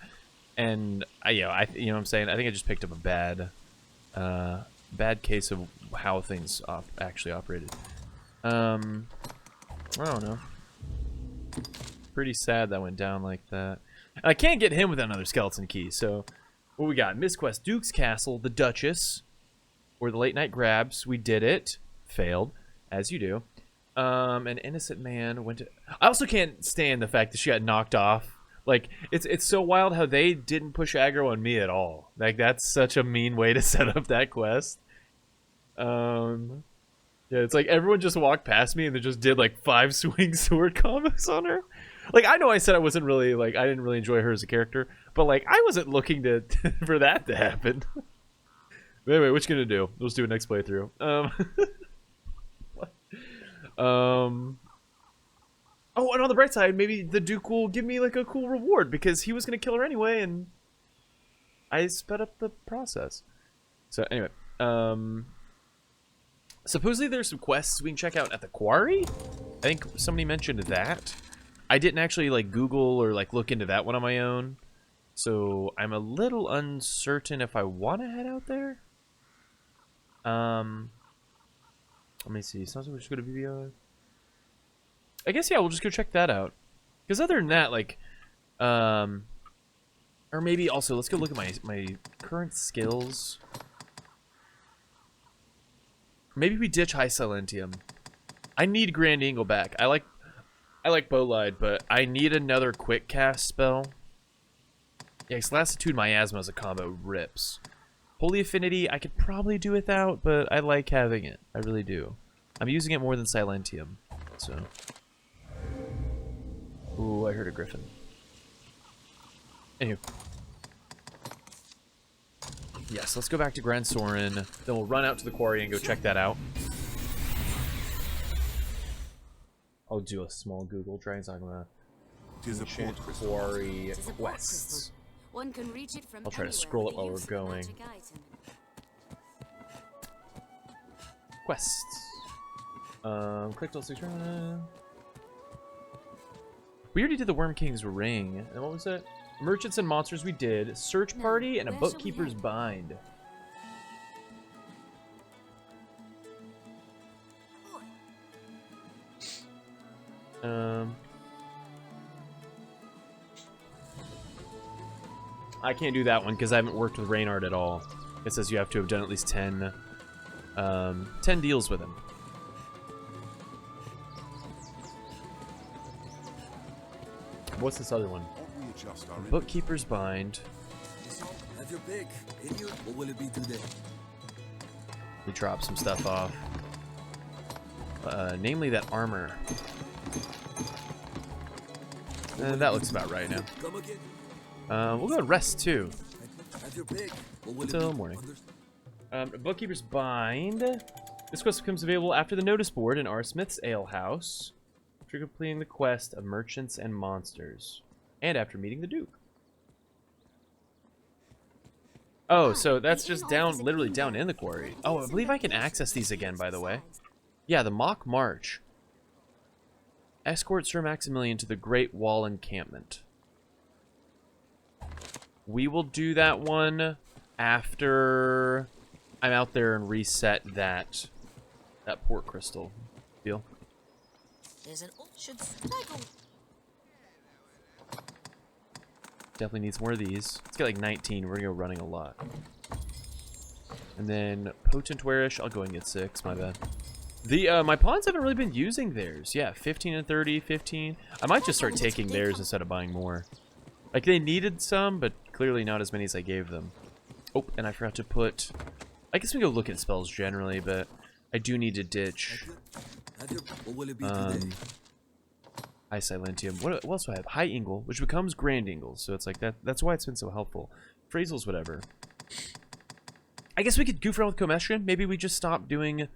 and you know what I'm saying. I think I just picked up a bad case of how things actually operated. I don't know. Pretty sad that went down like that. And I can't get him with another skeleton key. So what we got? Miss Quest, Duke's Castle, the Duchess, or the Late Night Grabs. We did it. Failed, as you do. An innocent man went to... I also can't stand the fact that she got knocked off. Like, it's so wild how they didn't push aggro on me at all. Like, that's such a mean way to set up that quest. Yeah, it's like everyone just walked past me and they just did like 5 swing sword combos on her. Like, I know I said I wasn't really, like, I didn't really enjoy her as a character, but like, I wasn't looking to for that to happen. But anyway, what you gonna do? Let's do a next playthrough. Oh, and on the bright side, maybe the Duke will give me like a cool reward because he was gonna kill her anyway, and I sped up the process. So anyway, supposedly there's some quests we can check out at the quarry. I think somebody mentioned that. I didn't actually like Google or like look into that one on my own, so I'm a little uncertain if I want to head out there. Let me see. Sounds like we're just gonna be. I guess yeah, we'll just go check that out. Because other than that, like, or maybe also let's go look at my current skills. Maybe we ditch High Silentium. I need Grand Eagle back. I like Bowlight, but I need another quick cast spell. Yeah, because Lassitude Miasma as a combo rips. Holy Affinity, I could probably do without, but I like having it. I really do. I'm using it more than Silentium, so. Ooh, I heard a griffin. Anywho. Yes, let's go back to Grand Soren. Then we'll run out to the quarry and go check that out. I'll do a small Google. Try and talk about ancient quarry quests. One can reach it from I'll try to scroll it while we're going. Quests. Click till 6. We already did the Worm King's Ring. And what was it? Merchants and Monsters we did. Search Party and a Bookkeeper's Bind. I can't do that one because I haven't worked with Reynard at all. It says you have to have done at least 10 deals with him. What's this other one? Bookkeeper's Bind. Have your pick. What will it be today? We drop some stuff off. Namely that armor. That looks about right now. We'll go rest too. Until morning. Bookkeeper's Bind. This quest becomes available after the notice board in R. Smith's Ale House, after completing the quest of Merchants and Monsters, and after meeting the Duke. Oh, so that's just down, literally down in the quarry. Oh, I believe I can access these again, by the way. Yeah, the Mock March. Escort Sir Maximilian to the Great Wall Encampment. We will do that one after I'm out there and reset that port crystal. Deal? There's an orchard snaggle. Definitely needs more of these. Let's get like 19. We're gonna go running a lot. And then Potent Wearish. I'll go and get 6. My bad. The my pawns haven't really been using theirs. Yeah, 15 and 30, 15. I might just start taking theirs instead of buying more. Like they needed some, but clearly not as many as I gave them. Oh, and I forgot to put. I guess we can go look at spells generally, but I do need to ditch. High Silentium. What else do I have? High Ingle, which becomes Grand Ingle. So it's like that. That's why it's been so helpful. Phrasals, whatever. I guess we could goof around with Comestian. Maybe we just stop doing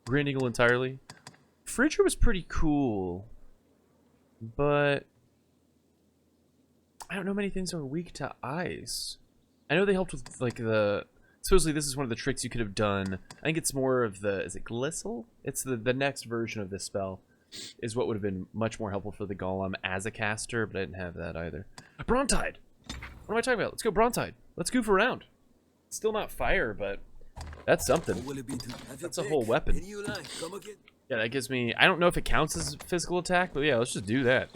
Grand Ingle entirely. Frigger was pretty cool, but I don't know many things that are weak to ice. I know they helped with like the. Supposedly this is one of the tricks you could have done. I think it's more of the. Is it Glistle? It's the next version of this spell. Is what would have been much more helpful for the Golem as a caster, but I didn't have that either. Brontide! What am I talking about? Let's go Brontide. Let's goof around. Still not fire, but that's something. That's a whole weapon. Yeah, that gives me... I don't know if it counts as physical attack, but yeah, let's just do that.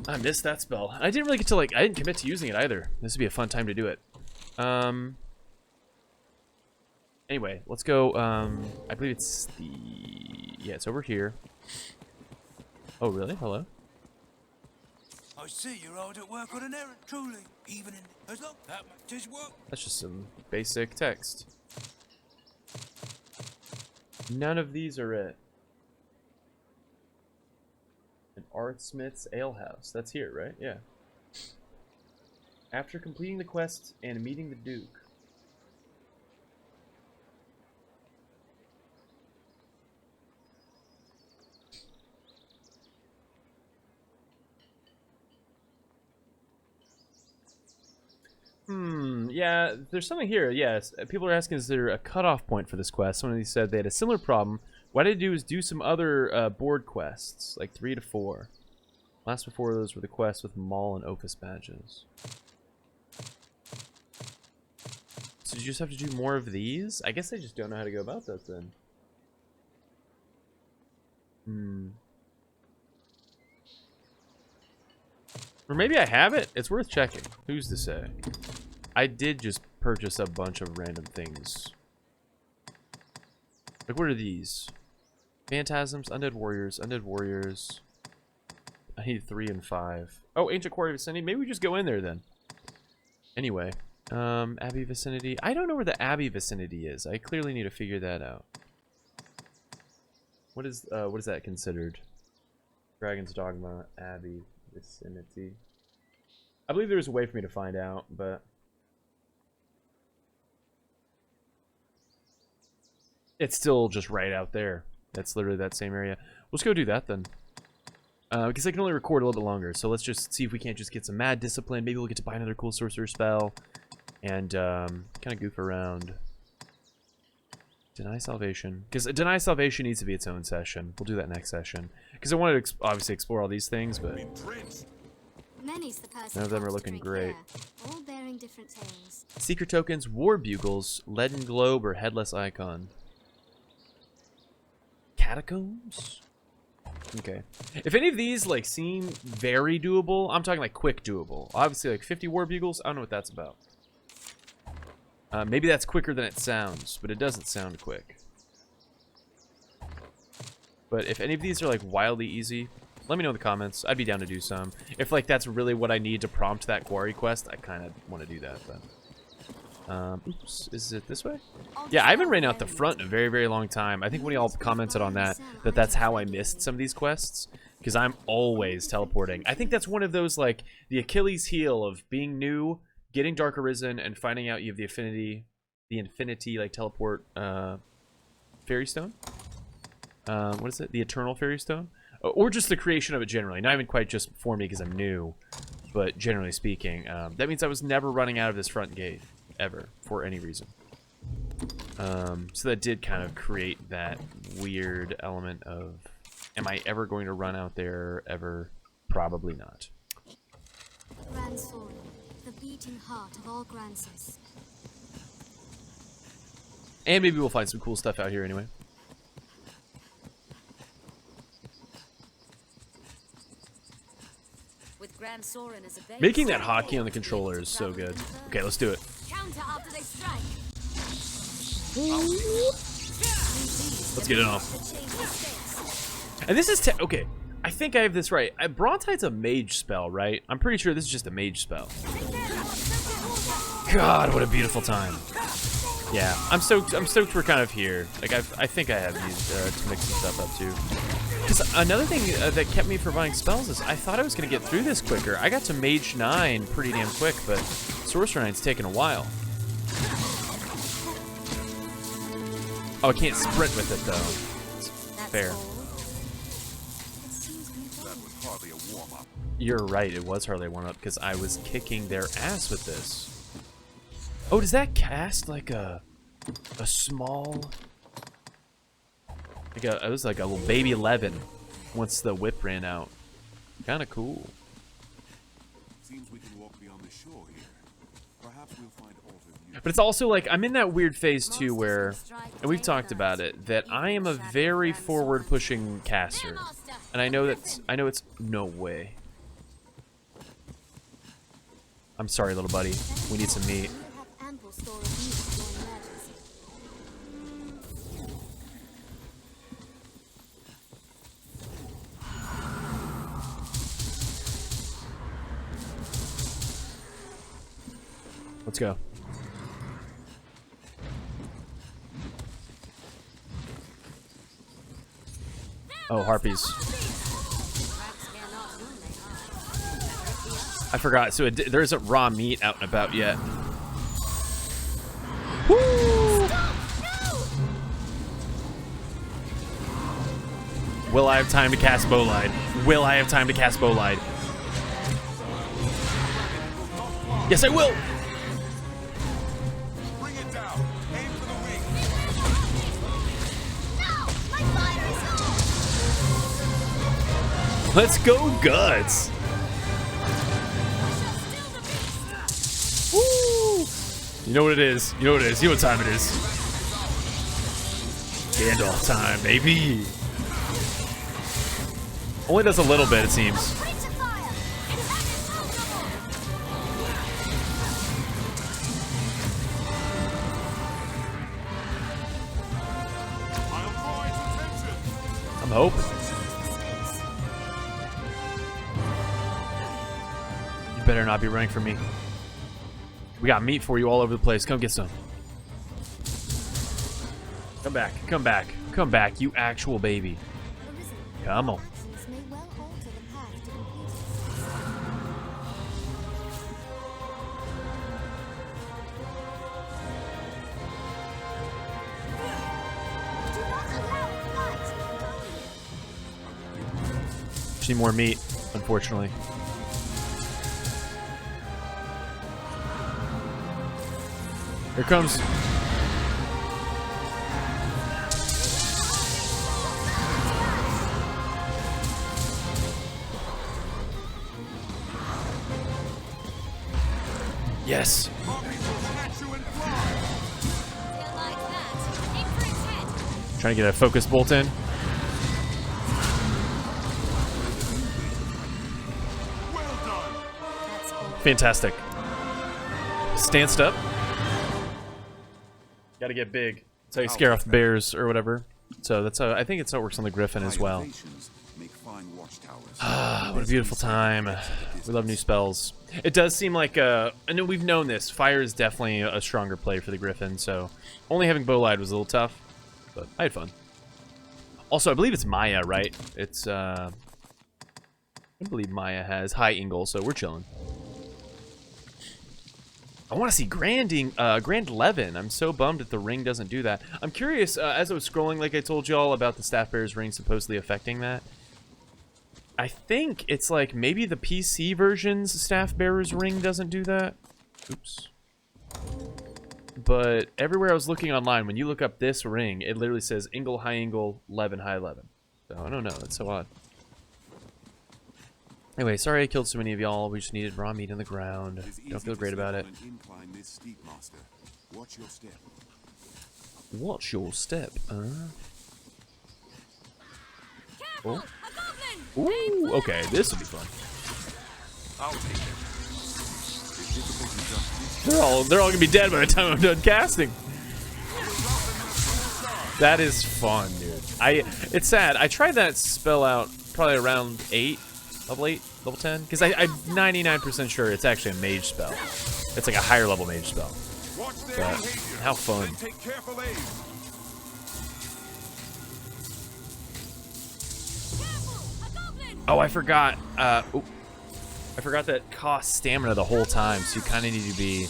I missed that spell. I didn't really get to, like... I didn't commit to using it either. This would be a fun time to do it. Anyway, let's go, I believe it's the... Yeah, it's over here. Oh, really? Hello? I see you're hard at work on an errand, truly. Even in... As long that much work. That's just some basic text. None of these are it. An Artsmith's Alehouse. That's here, right? Yeah. After completing the quest and meeting the Duke. Yeah, there's something here. Yes, people are asking, is there a cutoff point for this quest? Someone said they had a similar problem. What I did do is do some other board quests, like 3 to 4. Last before those were the quests with Maul and Opus badges. So did you just have to do more of these? I guess I just don't know how to go about that then. Or maybe I have it. It's worth checking. Who's to say? I did just purchase a bunch of random things. Like, what are these? Phantasms, Undead Warriors, Undead Warriors. I need 3 and 5. Oh, Ancient Quarry Vicinity. Maybe we just go in there then. Anyway, Abbey Vicinity. I don't know where the Abbey Vicinity is. I clearly need to figure that out. What is that considered? Dragon's Dogma, Abbey Vicinity. I believe there's a way for me to find out, but it's still just right out there. That's literally that same area. Let's go do that then. Because I can only record a little bit longer, so let's just see if we can't just get some mad discipline. Maybe we'll get to buy another cool sorcerer spell and kind of goof around. Deny Salvation. Because Deny Salvation needs to be its own session. We'll do that next session. Because I wanted to obviously explore all these things, but none of them are looking great. All bearing different tales. Secret tokens, War Bugles, Leaden Globe, or Headless Icon. Catacombs? Okay. If any of these like seem very doable, I'm talking like quick doable. Obviously like 50 War Bugles, I don't know what that's about. Maybe that's quicker than it sounds, but it doesn't sound quick. But if any of these are like wildly easy, let me know in the comments. I'd be down to do some. If like that's really what I need to prompt that quarry quest, I kind of want to do that then. Oops, is it this way? Yeah, I haven't ran out the front in a very, very long time. I think when y'all commented on that, that's how I missed some of these quests. Because I'm always teleporting. I think that's one of those, like, the Achilles heel of being new, getting Dark Arisen, and finding out you have the Infinity, like, teleport, Fairy Stone? What is it? The Eternal Fairy Stone? Or just the creation of it generally. Not even quite just for me because I'm new, but generally speaking. That means I was never running out of this front gate. Ever, for any reason. So that did kind of create that weird element of, am I ever going to run out there ever? Probably not. Grand Sorin, the beating heart of all Grances. And maybe we'll find some cool stuff out here anyway. With Grand Sorin as a base, Making that hotkey on the controller is so good. Okay, let's do it. counter after they strike. Let's get it on. And this is okay. I think I have this right. Brontide's a mage spell, right? I'm pretty sure this is just a mage spell. God, what a beautiful time. Yeah, I'm stoked we're kind of here. Like I think I have used to mix some stuff up too. Because another thing that kept me from buying spells is I thought I was gonna get through this quicker. I got to Mage 9 pretty damn quick, but Sorcerer 9's taken a while. Oh, I can't sprint with it though. It's fair. That was hardly a warm-up. You're right, it was hardly a warm-up because I was kicking their ass with this. Oh, does that cast like a small, like it was like a little baby 11 once the whip ran out. Kind of cool. Seems we can walk beyond the shore here. Perhaps we'll find altered views. But it's also like I'm in that weird phase too where, and we've talked about it, that I am a very forward-pushing caster, and I know it's no way. I'm sorry, little buddy. We need some meat. Let's go. Oh, harpies. I forgot. So there isn't raw meat out and about yet. Woo! Will I have time to cast Bowlight? Will I have time to cast Bowlight? Yes, I will! Bring it down. Aim for the wing. Let's go, Guts! Woo! You know what it is. You know what it is. You know what time it is. Gandalf time, baby. Only does a little bit, it seems. I'm hoping. You better not be running from me. We got meat for you all over the place. Come get some. Come back. Come back. Come back, you actual baby. Come on. Just need more meat, unfortunately. Here comes. Yes. Trying to get a focus bolt in. Fantastic. Stanced up. Gotta get big. That's how you scare off bears or whatever. So that's how I think it's how it works on the Griffin as well. Ah, what a beautiful time. We love new spells. It does seem like I know we've known this. Fire is definitely a stronger play for the Griffin, so only having Bowlight was a little tough, but I had fun. Also, I believe it's Maya, right? It's I believe Maya has high Ingle, so we're chilling. I want to see Grand 11. I'm so bummed that the ring doesn't do that. I'm curious, as I was scrolling, like I told y'all, about the Staff Bearer's ring supposedly affecting that. I think it's like maybe the PC version's Staff Bearer's ring doesn't do that. Oops. But everywhere I was looking online, when you look up this ring, it literally says Ingle, high Ingle, 11, high 11. So I don't know. That's so odd. Anyway, sorry I killed so many of y'all. We just needed raw meat in the ground. Don't feel great about it. Watch your step. Watch your step, Oh. Ooh, okay, this will be fun. I'll take it. They're all gonna be dead by the time I'm done casting. That is fun, dude. It's sad. I tried that spell out probably around 8. Level 8, level 10? Because I'm 99% sure it's actually a mage spell. It's like a higher level mage spell. But how fun. Oh, I forgot. I forgot that costs stamina the whole time, so you kind of need to be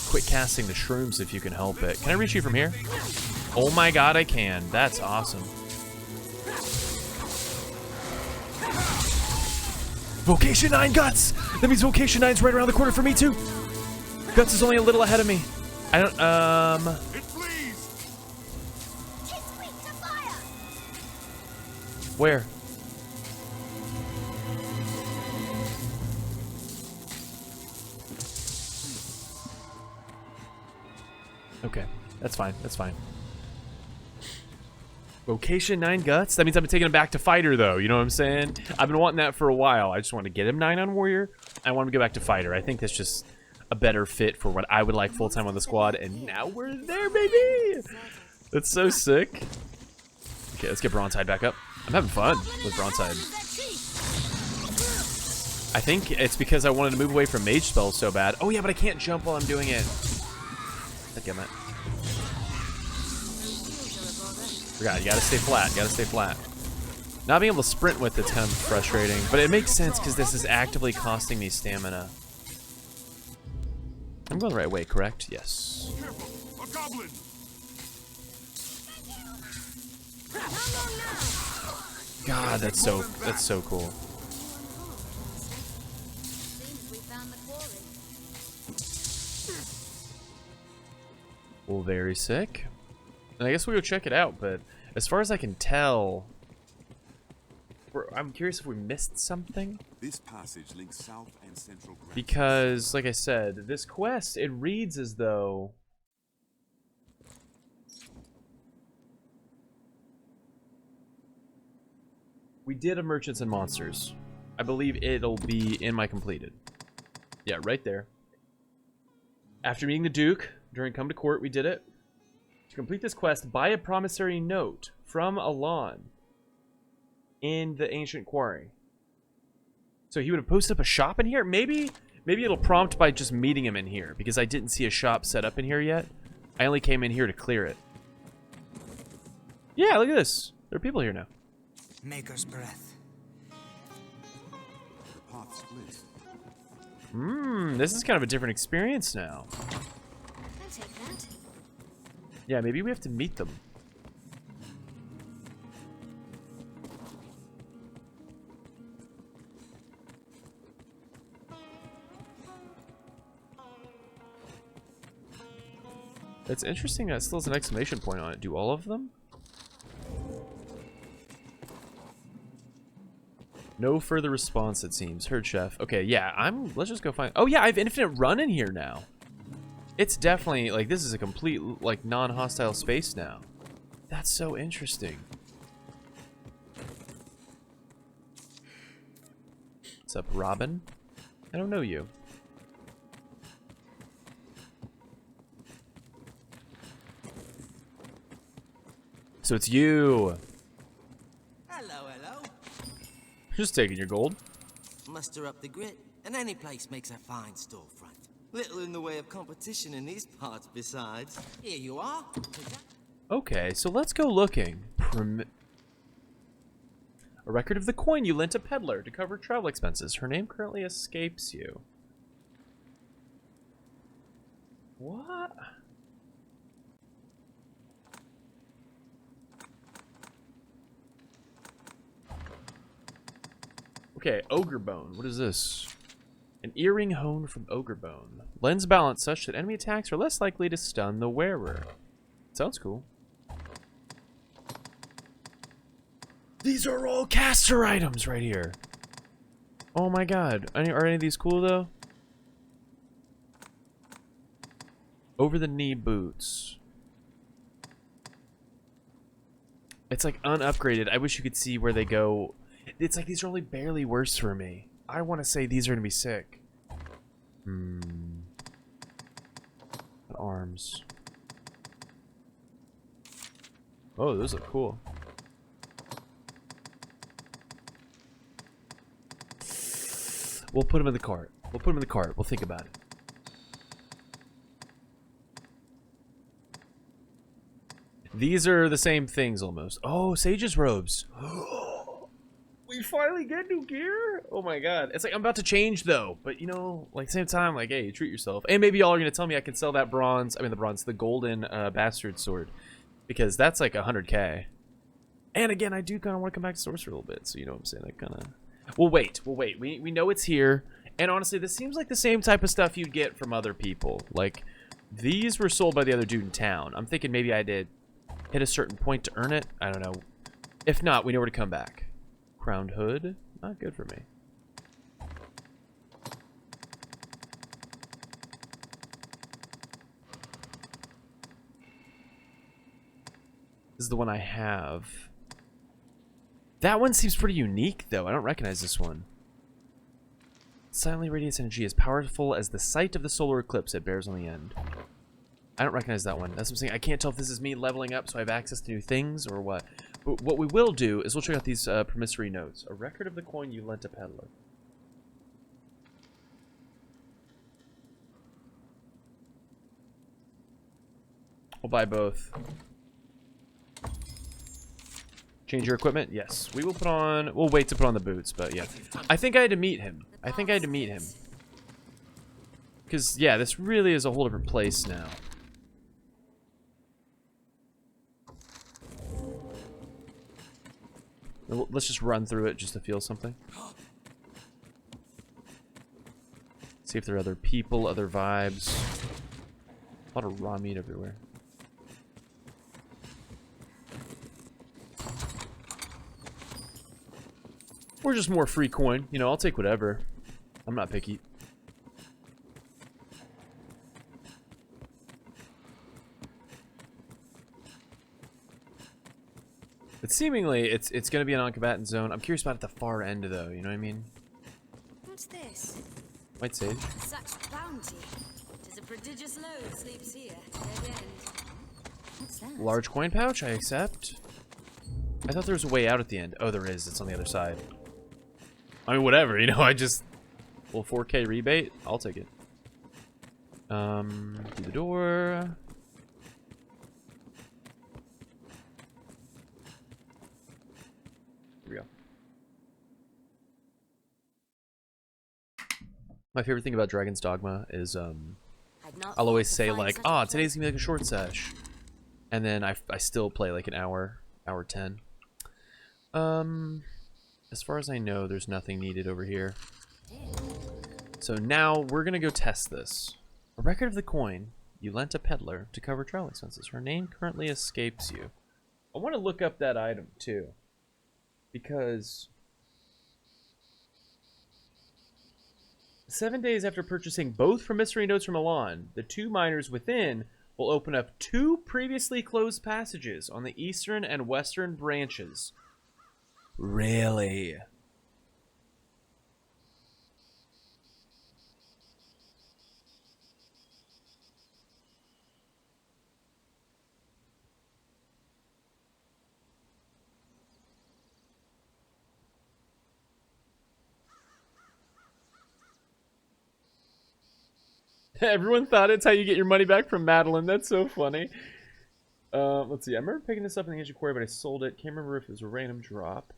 quick casting the shrooms if you can help it. Can I reach you from here? Oh my god, I can. That's awesome. Vocation 9 Guts! That means Vocation 9's right around the corner for me, too. Guts is only a little ahead of me. I don't, Where? Okay, that's fine, that's fine. Vocation 9 Guts? That means I've been taking him back to Fighter, though. You know what I'm saying? I've been wanting that for a while. I just want to get him 9 on Warrior. I want him to go back to Fighter. I think that's just a better fit for what I would like full-time on the squad. And now we're there, baby! That's so sick. Okay, let's get Bronzehide back up. I'm having fun with Bronzehide. I think it's because I wanted to move away from mage spells so bad. Oh, yeah, but I can't jump while I'm doing it. Damn it. Forgot, you gotta stay flat. You gotta stay flat. Not being able to sprint with it's kind of frustrating, but it makes sense because this is actively costing me stamina. I'm going the right way, correct? Yes. Careful, a goblin! God, that's so cool. Well, very sick. And I guess we'll go check it out, but as far as I can tell, I'm curious if we missed something. This passage links south and central Grand. Because, like I said, this quest, it reads as though we did a Merchants and Monsters. I believe it'll be in my completed. Yeah, right there. After meeting the Duke, during Come to Court, we did it. To complete this quest, buy a promissory note from Alon in the ancient quarry. So he would have posted up a shop in here? Maybe it'll prompt by just meeting him in here, because I didn't see a shop set up in here yet. I only came in here to clear it. Yeah, look at this. There are people here now. Maker's breath. The path splits. This is kind of a different experience now. I'll take that. Yeah, maybe we have to meet them. It's interesting that it still has an exclamation point on it. Do all of them? No further response, it seems. Heard chef. Okay, yeah, let's just go find... Oh yeah, I have infinite run in here now. It's definitely, like, this is a complete, like, non-hostile space now. That's so interesting. What's up, Robin? I don't know you. So it's you. Hello, hello. Just taking your gold. Muster up the grit, and any place makes a fine storefront. Little in the way of competition in these parts besides. Here you are. Okay, so let's go looking. A record of the coin you lent a peddler to cover travel expenses. Her name currently escapes you. What? Okay, ogre bone. What is this? An earring honed from ogre bone. Lends balance such that enemy attacks are less likely to stun the wearer. Sounds cool. These are all caster items right here. Oh my god. Are any of these cool though? Over the knee boots. It's like unupgraded. I wish you could see where they go. It's like these are only barely worse for me. I want to say these are going to be sick. Arms. Oh, those look cool. We'll put them in the cart. We'll put them in the cart. We'll think about it. These are the same things almost. Oh, Sage's robes. We finally get new gear? Oh my god. It's like I'm about to change though. But you know, like same time, like, hey, treat yourself. And maybe y'all are gonna tell me I can sell that the golden bastard sword. Because that's like 100k. And again, I do kinda want to come back to Source for a little bit. So you know what I'm saying? Like kinda. We'll wait. We know it's here. And honestly, this seems like the same type of stuff you'd get from other people. Like, these were sold by the other dude in town. I'm thinking maybe I did hit a certain point to earn it. I don't know. If not, we know where to come back. Crowned hood. Not good for me. This is the one I have. That one seems pretty unique, though. I don't recognize this one. Silently radiates energy as powerful as the sight of the solar eclipse it bears on the end. I don't recognize that one. That's what I'm saying. I can't tell if this is me leveling up so I have access to new things or what. But what we will do is we'll check out these promissory notes. A record of the coin you lent a peddler. We'll buy both. Change your equipment? Yes. We will put on... We'll wait to put on the boots, but yeah. I think I had to meet him. Because, yeah, this really is a whole different place now. Let's just run through it just to feel something. See if there are other people, other vibes. A lot of raw meat everywhere. Or just more free coin. You know, I'll take whatever. I'm not picky. But seemingly, it's going to be a non-combatant zone. I'm curious about at the far end, though. You know what I mean? What's this? White sage. Such bounty. Tis a prodigious load sleeps here. Dead end. What's that? Large coin pouch, I accept. I thought there was a way out at the end. Oh, there is. It's on the other side. I mean, whatever, you know, I just... Well, 4K rebate? I'll take it. Through the door. Here we go. My favorite thing about Dragon's Dogma is, I'll always say, like, oh, today's gonna be like a short sesh. And then I still play like an hour 10. As far as I know, there's nothing needed over here. So now we're gonna go test this. A record of the coin you lent a peddler to cover travel expenses. Her name currently escapes you. I want to look up that item too, because 7 days after purchasing both promissory notes from Milan, the two miners within will open up 2 previously closed passages on the eastern and western branches. Really? Everyone thought it's how you get your money back from Madeline. That's so funny. Let's see. I remember picking this up in the ancient quarry, but I sold it. Can't remember if it was a random drop.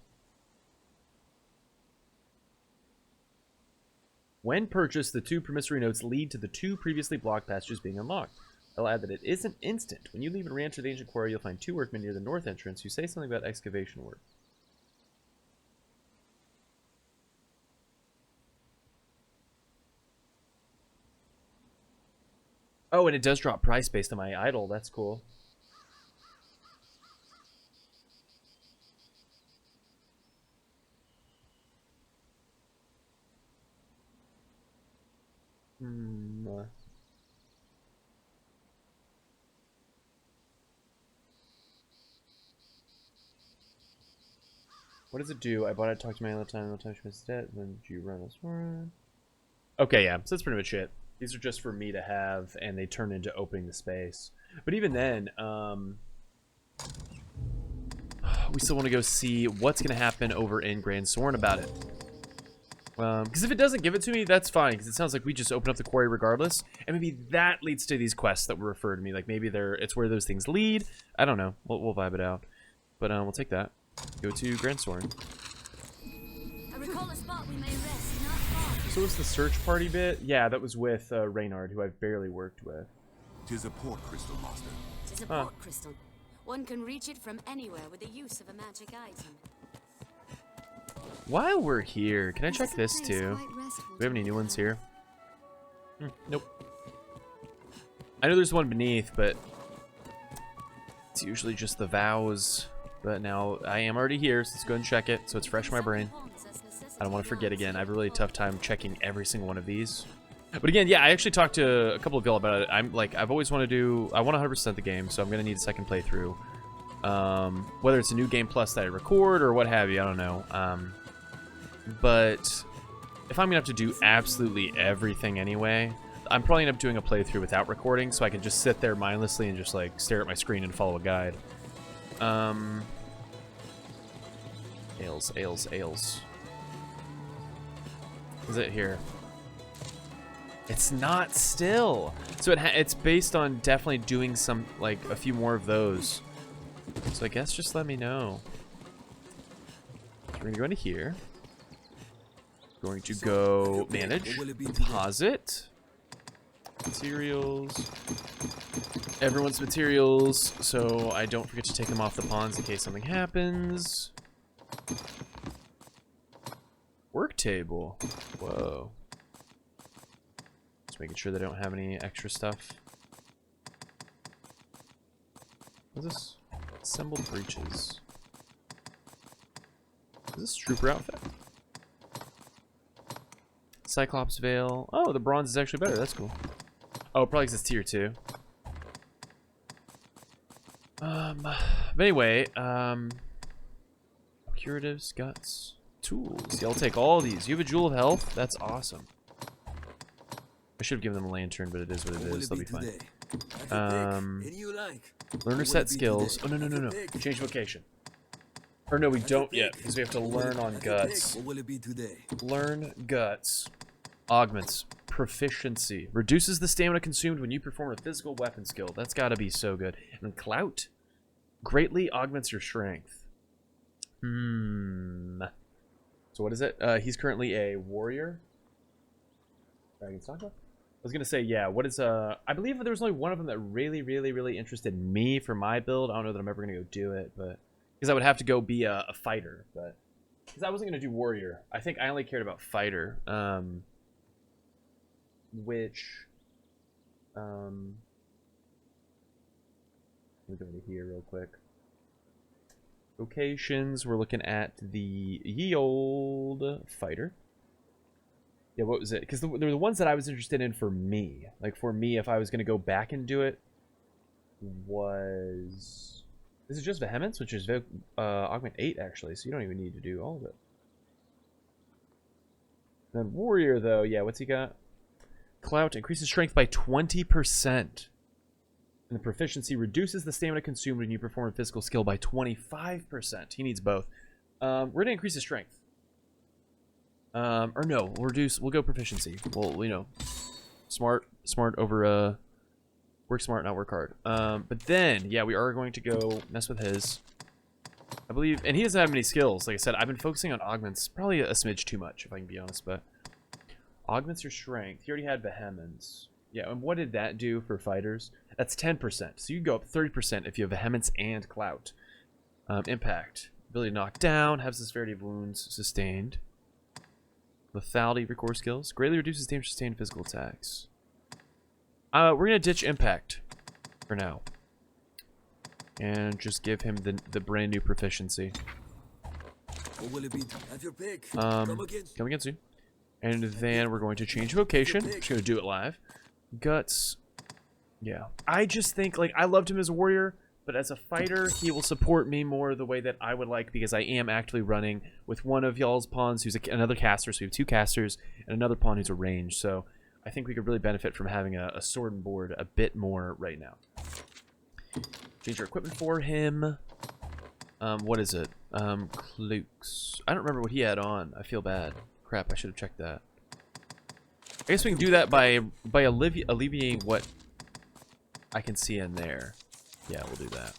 When purchased, the 2 promissory notes lead to the 2 previously blocked passages being unlocked. I'll add that it isn't instant. When you leave and re-enter the ancient quarry, you'll find 2 workmen near the north entrance who say something about excavation work. Oh, and it does drop price based on my idol. That's cool. What does it do? I bought it, talked to my all the time, no time she missed it, then you run this one. Okay, yeah, so that's pretty much it. These are just for me to have, and they turn into opening the space. But even then, we still want to go see what's going to happen over in Grand Soren about it. Because if it doesn't give it to me, that's fine, because it sounds like we just open up the quarry regardless, and maybe that leads to these quests that were referred to me. Like, maybe it's where those things lead. I don't know. We'll vibe it out. But we'll take that. Go to Grand Soren. I recall a spot we may rest not far. So was the search party bit? Yeah, that was with Reynard, who I've barely worked with. 'Tis a port crystal, master. 'Tis a port crystal. One can reach it from anywhere with the use of a magic item. While we're here, can I check this too? Do we have any new ones here? Nope. I know there's one beneath, but it's usually just the vows. But now I am already here, so let's go and check it, so it's fresh in my brain. I don't want to forget again. I have a really tough time checking every single one of these. But again, yeah, I actually talked to a couple of y'all about it. I'm like, I've always wanted to do, I want 100% the game, so I'm going to need a second playthrough. Whether it's a new game plus that I record or what have you, I don't know. But if I'm going to have to do absolutely everything anyway, I'm probably going to end up doing a playthrough without recording, so I can just sit there mindlessly and just like stare at my screen and follow a guide. Ales. Is it here? It's not still. So it's based on definitely doing some, like, a few more of those. So I guess just let me know. we're gonna go into here. Going to go manage, deposit, materials, everyone's materials, so I don't forget to take them off the pawns in case something happens. Work table. Whoa. Just making sure they don't have any extra stuff. What's this? Assembled breeches. Is this trooper outfit? Cyclops veil. Oh, the bronze is actually better. That's cool. Oh, probably because it's tier 2. But anyway, curatives, guts, tools. Yeah, I'll take all these. You have a jewel of health? That's awesome. I should have given them a lantern, but it is what it is. They'll be fine. Learner set skills. Oh, no. Change vocation. Or no, we don't yet, because we have to learn on guts. What will it be today? Learn guts. Augments. Proficiency. Reduces the stamina consumed when you perform a physical weapon skill. That's got to be so good. And then clout. Greatly augments your strength. So what is it? He's currently a warrior. Dragon's Dogma? I was gonna say, yeah. What is I believe there was only one of them that really interested me for my build. I don't know that I'm ever gonna go do it, but because I would have to go be a fighter, but because I wasn't gonna do warrior. I think I only cared about fighter. Which let me go to here real quick. Vocations, we're looking at the ye old fighter. Yeah, what was it? Because they were the ones that I was interested in for me. Like, for me, if I was going to go back and do it, was... This is just Vehemence, which is Augment 8, actually, so you don't even need to do all of it. Then Warrior, though, yeah, what's he got? Clout increases strength by 20%. And the proficiency reduces the stamina consumed when you perform a physical skill by 25%. He needs both. We're going to increase his strength. Or no, we'll go proficiency. Well, you know, smart over, work smart, not work hard. But then, yeah, we are going to go mess with his, I believe, and he doesn't have many skills. Like I said, I've been focusing on augments, probably a smidge too much, if I can be honest, but augments your strength. He already had Vehemence. Yeah, and what did that do for fighters? That's 10%. So you go up 30% if you have Vehemence and Clout. Impact. Ability to knock down, has the severity of wounds sustained. Lethality of your core skills. Greatly reduces damage sustained in physical attacks. We're going to ditch Impact for now. And just give him the brand new proficiency. What will it be? Have your pick. Come again soon. And then we're going to change vocation. I'm just going to do it live. Guts. Yeah. I just think, like, I loved him as a warrior, but as a fighter, he will support me more the way that I would like, because I am actively running with one of y'all's pawns who's another caster, so we have 2 casters, and another pawn who's a range, so I think we could really benefit from having a sword and board a bit more right now. Change our equipment for him. What is it? Cloaks. I don't remember what he had on. I feel bad. Crap, I should have checked that. I guess we can do that by alleviating what I can see in there. Yeah, we'll do that.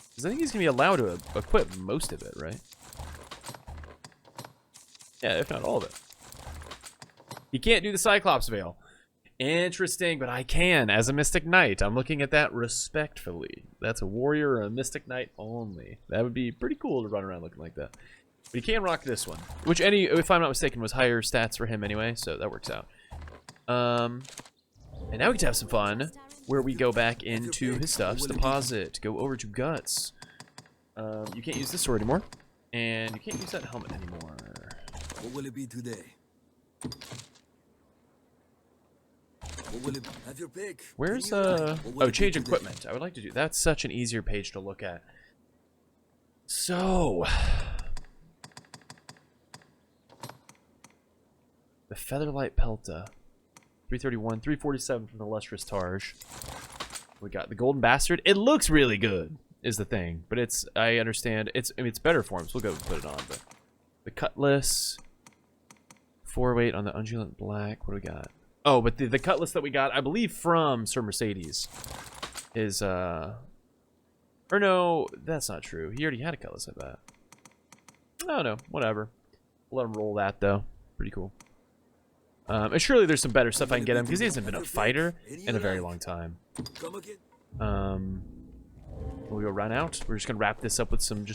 Because I think he's going to be allowed to equip most of it, right? Yeah, if not all of it. He can't do the Cyclops Veil. Interesting, but I can as a Mystic Knight. I'm looking at that respectfully. That's a warrior or a Mystic Knight only. That would be pretty cool to run around looking like that. But he can rock this one, which if I'm not mistaken, was higher stats for him anyway, so that works out. And now we get to have some fun, where we go back into his stuffs, deposit, go over to Guts. You can't use this sword anymore, and you can't use that helmet anymore. What will it be today? What will it be? Have your pick. Where's oh, change equipment. I would like to do that's such an easier page to look at. So the Featherlight Pelta. 331, 347 from the Lustrous Targe. We got the Golden Bastard. It looks really good, is the thing. But I understand, it's better forms. We'll go and put it on. But the Cutlass. 408 on the Undulant Black. What do we got? Oh, but the Cutlass that we got, I believe, from Sir Mercedes is, Or no, that's not true. He already had a cutlass, I bet. Oh no, whatever. Let him roll that though. Pretty cool. And surely there's some better stuff I can get him because he hasn't been a fighter in a very long time. We'll go run out. We're just gonna wrap this up with some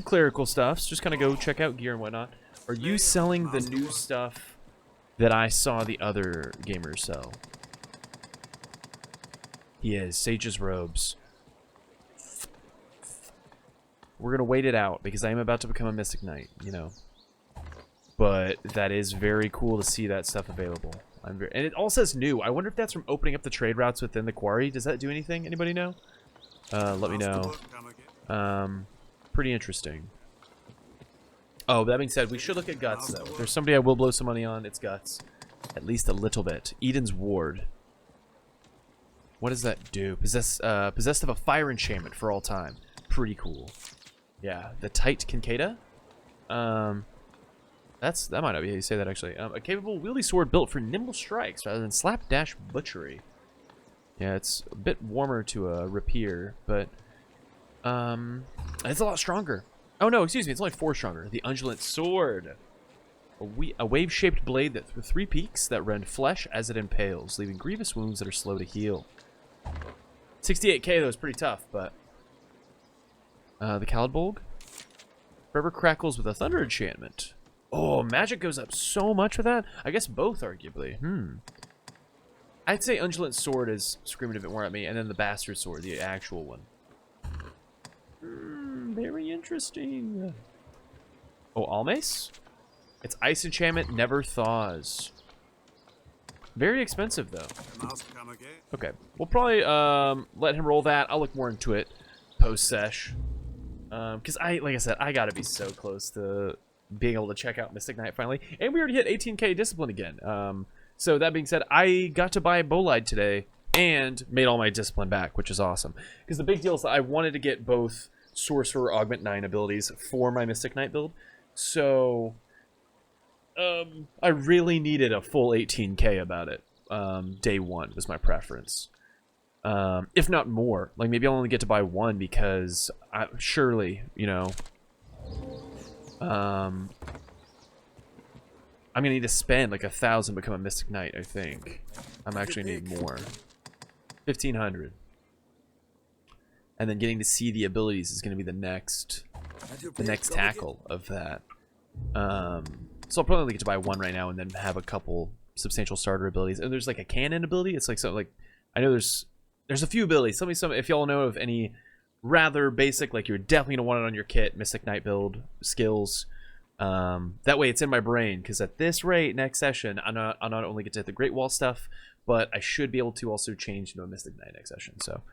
clerical stuff. So just kind of go check out gear and whatnot. Are you selling the new stuff that I saw the other gamers sell? He is. Sage's robes. We're gonna wait it out because I am about to become a Mystic Knight, you know. But that is very cool to see that stuff available. And it all says new. I wonder if that's from opening up the trade routes within the quarry. Does that do anything? Anybody know? Let me know. Pretty interesting. Oh, that being said, we should look at Guts, though. If there's somebody I will blow some money on, it's Guts. At least a little bit. Eden's Ward. What does that do? Possessed of a fire enchantment for all time. Pretty cool. Yeah, the Tight Kincada. That might not be how you say that, actually. A capable wieldy sword built for nimble strikes rather than slapdash butchery. Yeah, it's a bit warmer to a rapier, but it's a lot stronger. Oh no, excuse me, it's only 4 stronger. The Undulant Sword. A wave-shaped blade that with 3 peaks that rend flesh as it impales, leaving grievous wounds that are slow to heal. 68k though is pretty tough, but the Calidbolg. Forever crackles with a thunder enchantment. Oh, magic goes up so much with that? I guess both, arguably. I'd say Undulant Sword is screaming a bit more at me, and then the Bastard Sword, the actual one. Very interesting. Oh, Almace? It's Ice Enchantment, never thaws. Very expensive, though. Okay, we'll probably let him roll that. I'll look more into it post-sesh. Because like I said, I gotta be so close to being able to check out Mystic Knight finally. And we already hit 18k discipline again. So that being said, I got to buy Bowlide today and made all my discipline back, which is awesome. Because the big deal is that I wanted to get both Sorcerer Augment 9 abilities for my Mystic Knight build. So I really needed a full 18k about it. Day 1 was my preference. If not more. Like, maybe I'll only get to buy 1 because surely, you know, I'm gonna need to spend like 1,000 to become a Mystic Knight, I think. I'm actually need more. 1,500. And then getting to see the abilities is gonna be the next tackle of that. So I'll probably only get to buy 1 right now and then have a couple substantial starter abilities. And there's like a cannon ability. It's like something like, I know there's a few abilities. Tell me some if y'all know of any rather basic, like you're definitely gonna want it on your kit, Mystic Knight build skills. That way it's in my brain, because at this rate, next session, I'll not only get to hit the Great Wall stuff, but I should be able to also change into a Mystic Knight next session. So,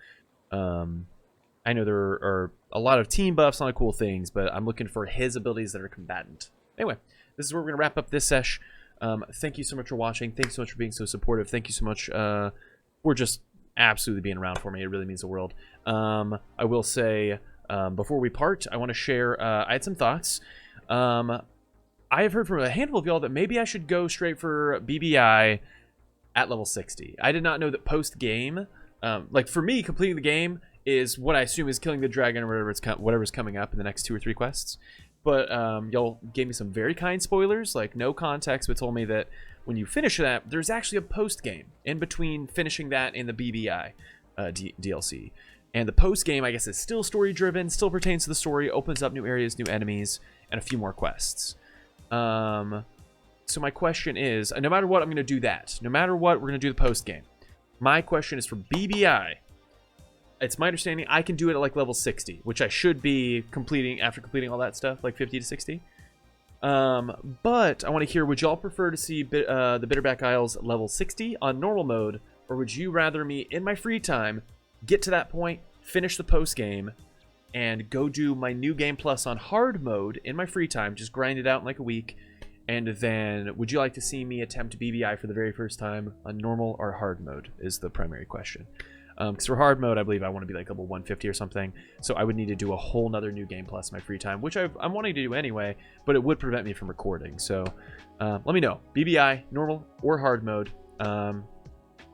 I know there are a lot of team buffs, a lot of cool things, but I'm looking for his abilities that are combatant. Anyway, this is where we're going to wrap up this sesh. Thank you so much for watching. Thanks so much for being so supportive. Thank you so much for just absolutely being around for me. It really means the world. I will say, before we part, I want to share, I had some thoughts. I have heard from a handful of y'all that maybe I should go straight for BBI at level 60. I did not know that post-game, like for me, completing the game is what I assume is killing the dragon or whatever's coming up in the next 2 or 3 quests. But y'all gave me some very kind spoilers, like no context, but told me that when you finish that, there's actually a post-game in between finishing that and the BBI DLC. And the post-game, I guess, is still story-driven, still pertains to the story, opens up new areas, new enemies, and a few more quests. So my question is, no matter what, I'm going to do that. No matter what, we're going to do the post-game. My question is for BBI. It's my understanding I can do it at like level 60, which I should be completing after completing all that stuff, like 50 to 60. But I want to hear, would y'all prefer to see the Bitterback Isles level 60 on normal mode, or would you rather me, in my free time, get to that point, finish the post-game, and go do my new game plus on hard mode in my free time, just grind it out in like a week, and then would you like to see me attempt BBI for the very first time on normal or hard mode is the primary question. Because for hard mode, I believe I want to be like level 150 or something, so I would need to do a whole nother new game plus in my free time, which I'm wanting to do anyway, but it would prevent me from recording. So let me know, BBI, normal or hard mode,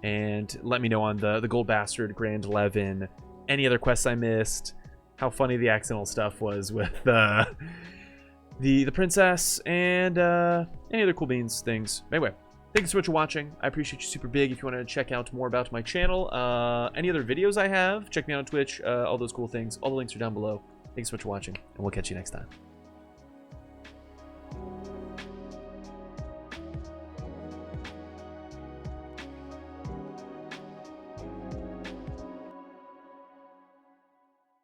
and let me know on the Gold Bastard, Grand 11, any other quests I missed, how funny the accidental stuff was with the princess and any other cool beans things. Anyway, thank you so much for watching. I appreciate you super big. If you want to check out more about my channel, any other videos I have, check me out on Twitch, all those cool things. All the links are down below. Thanks so much for watching, and we'll catch you next time.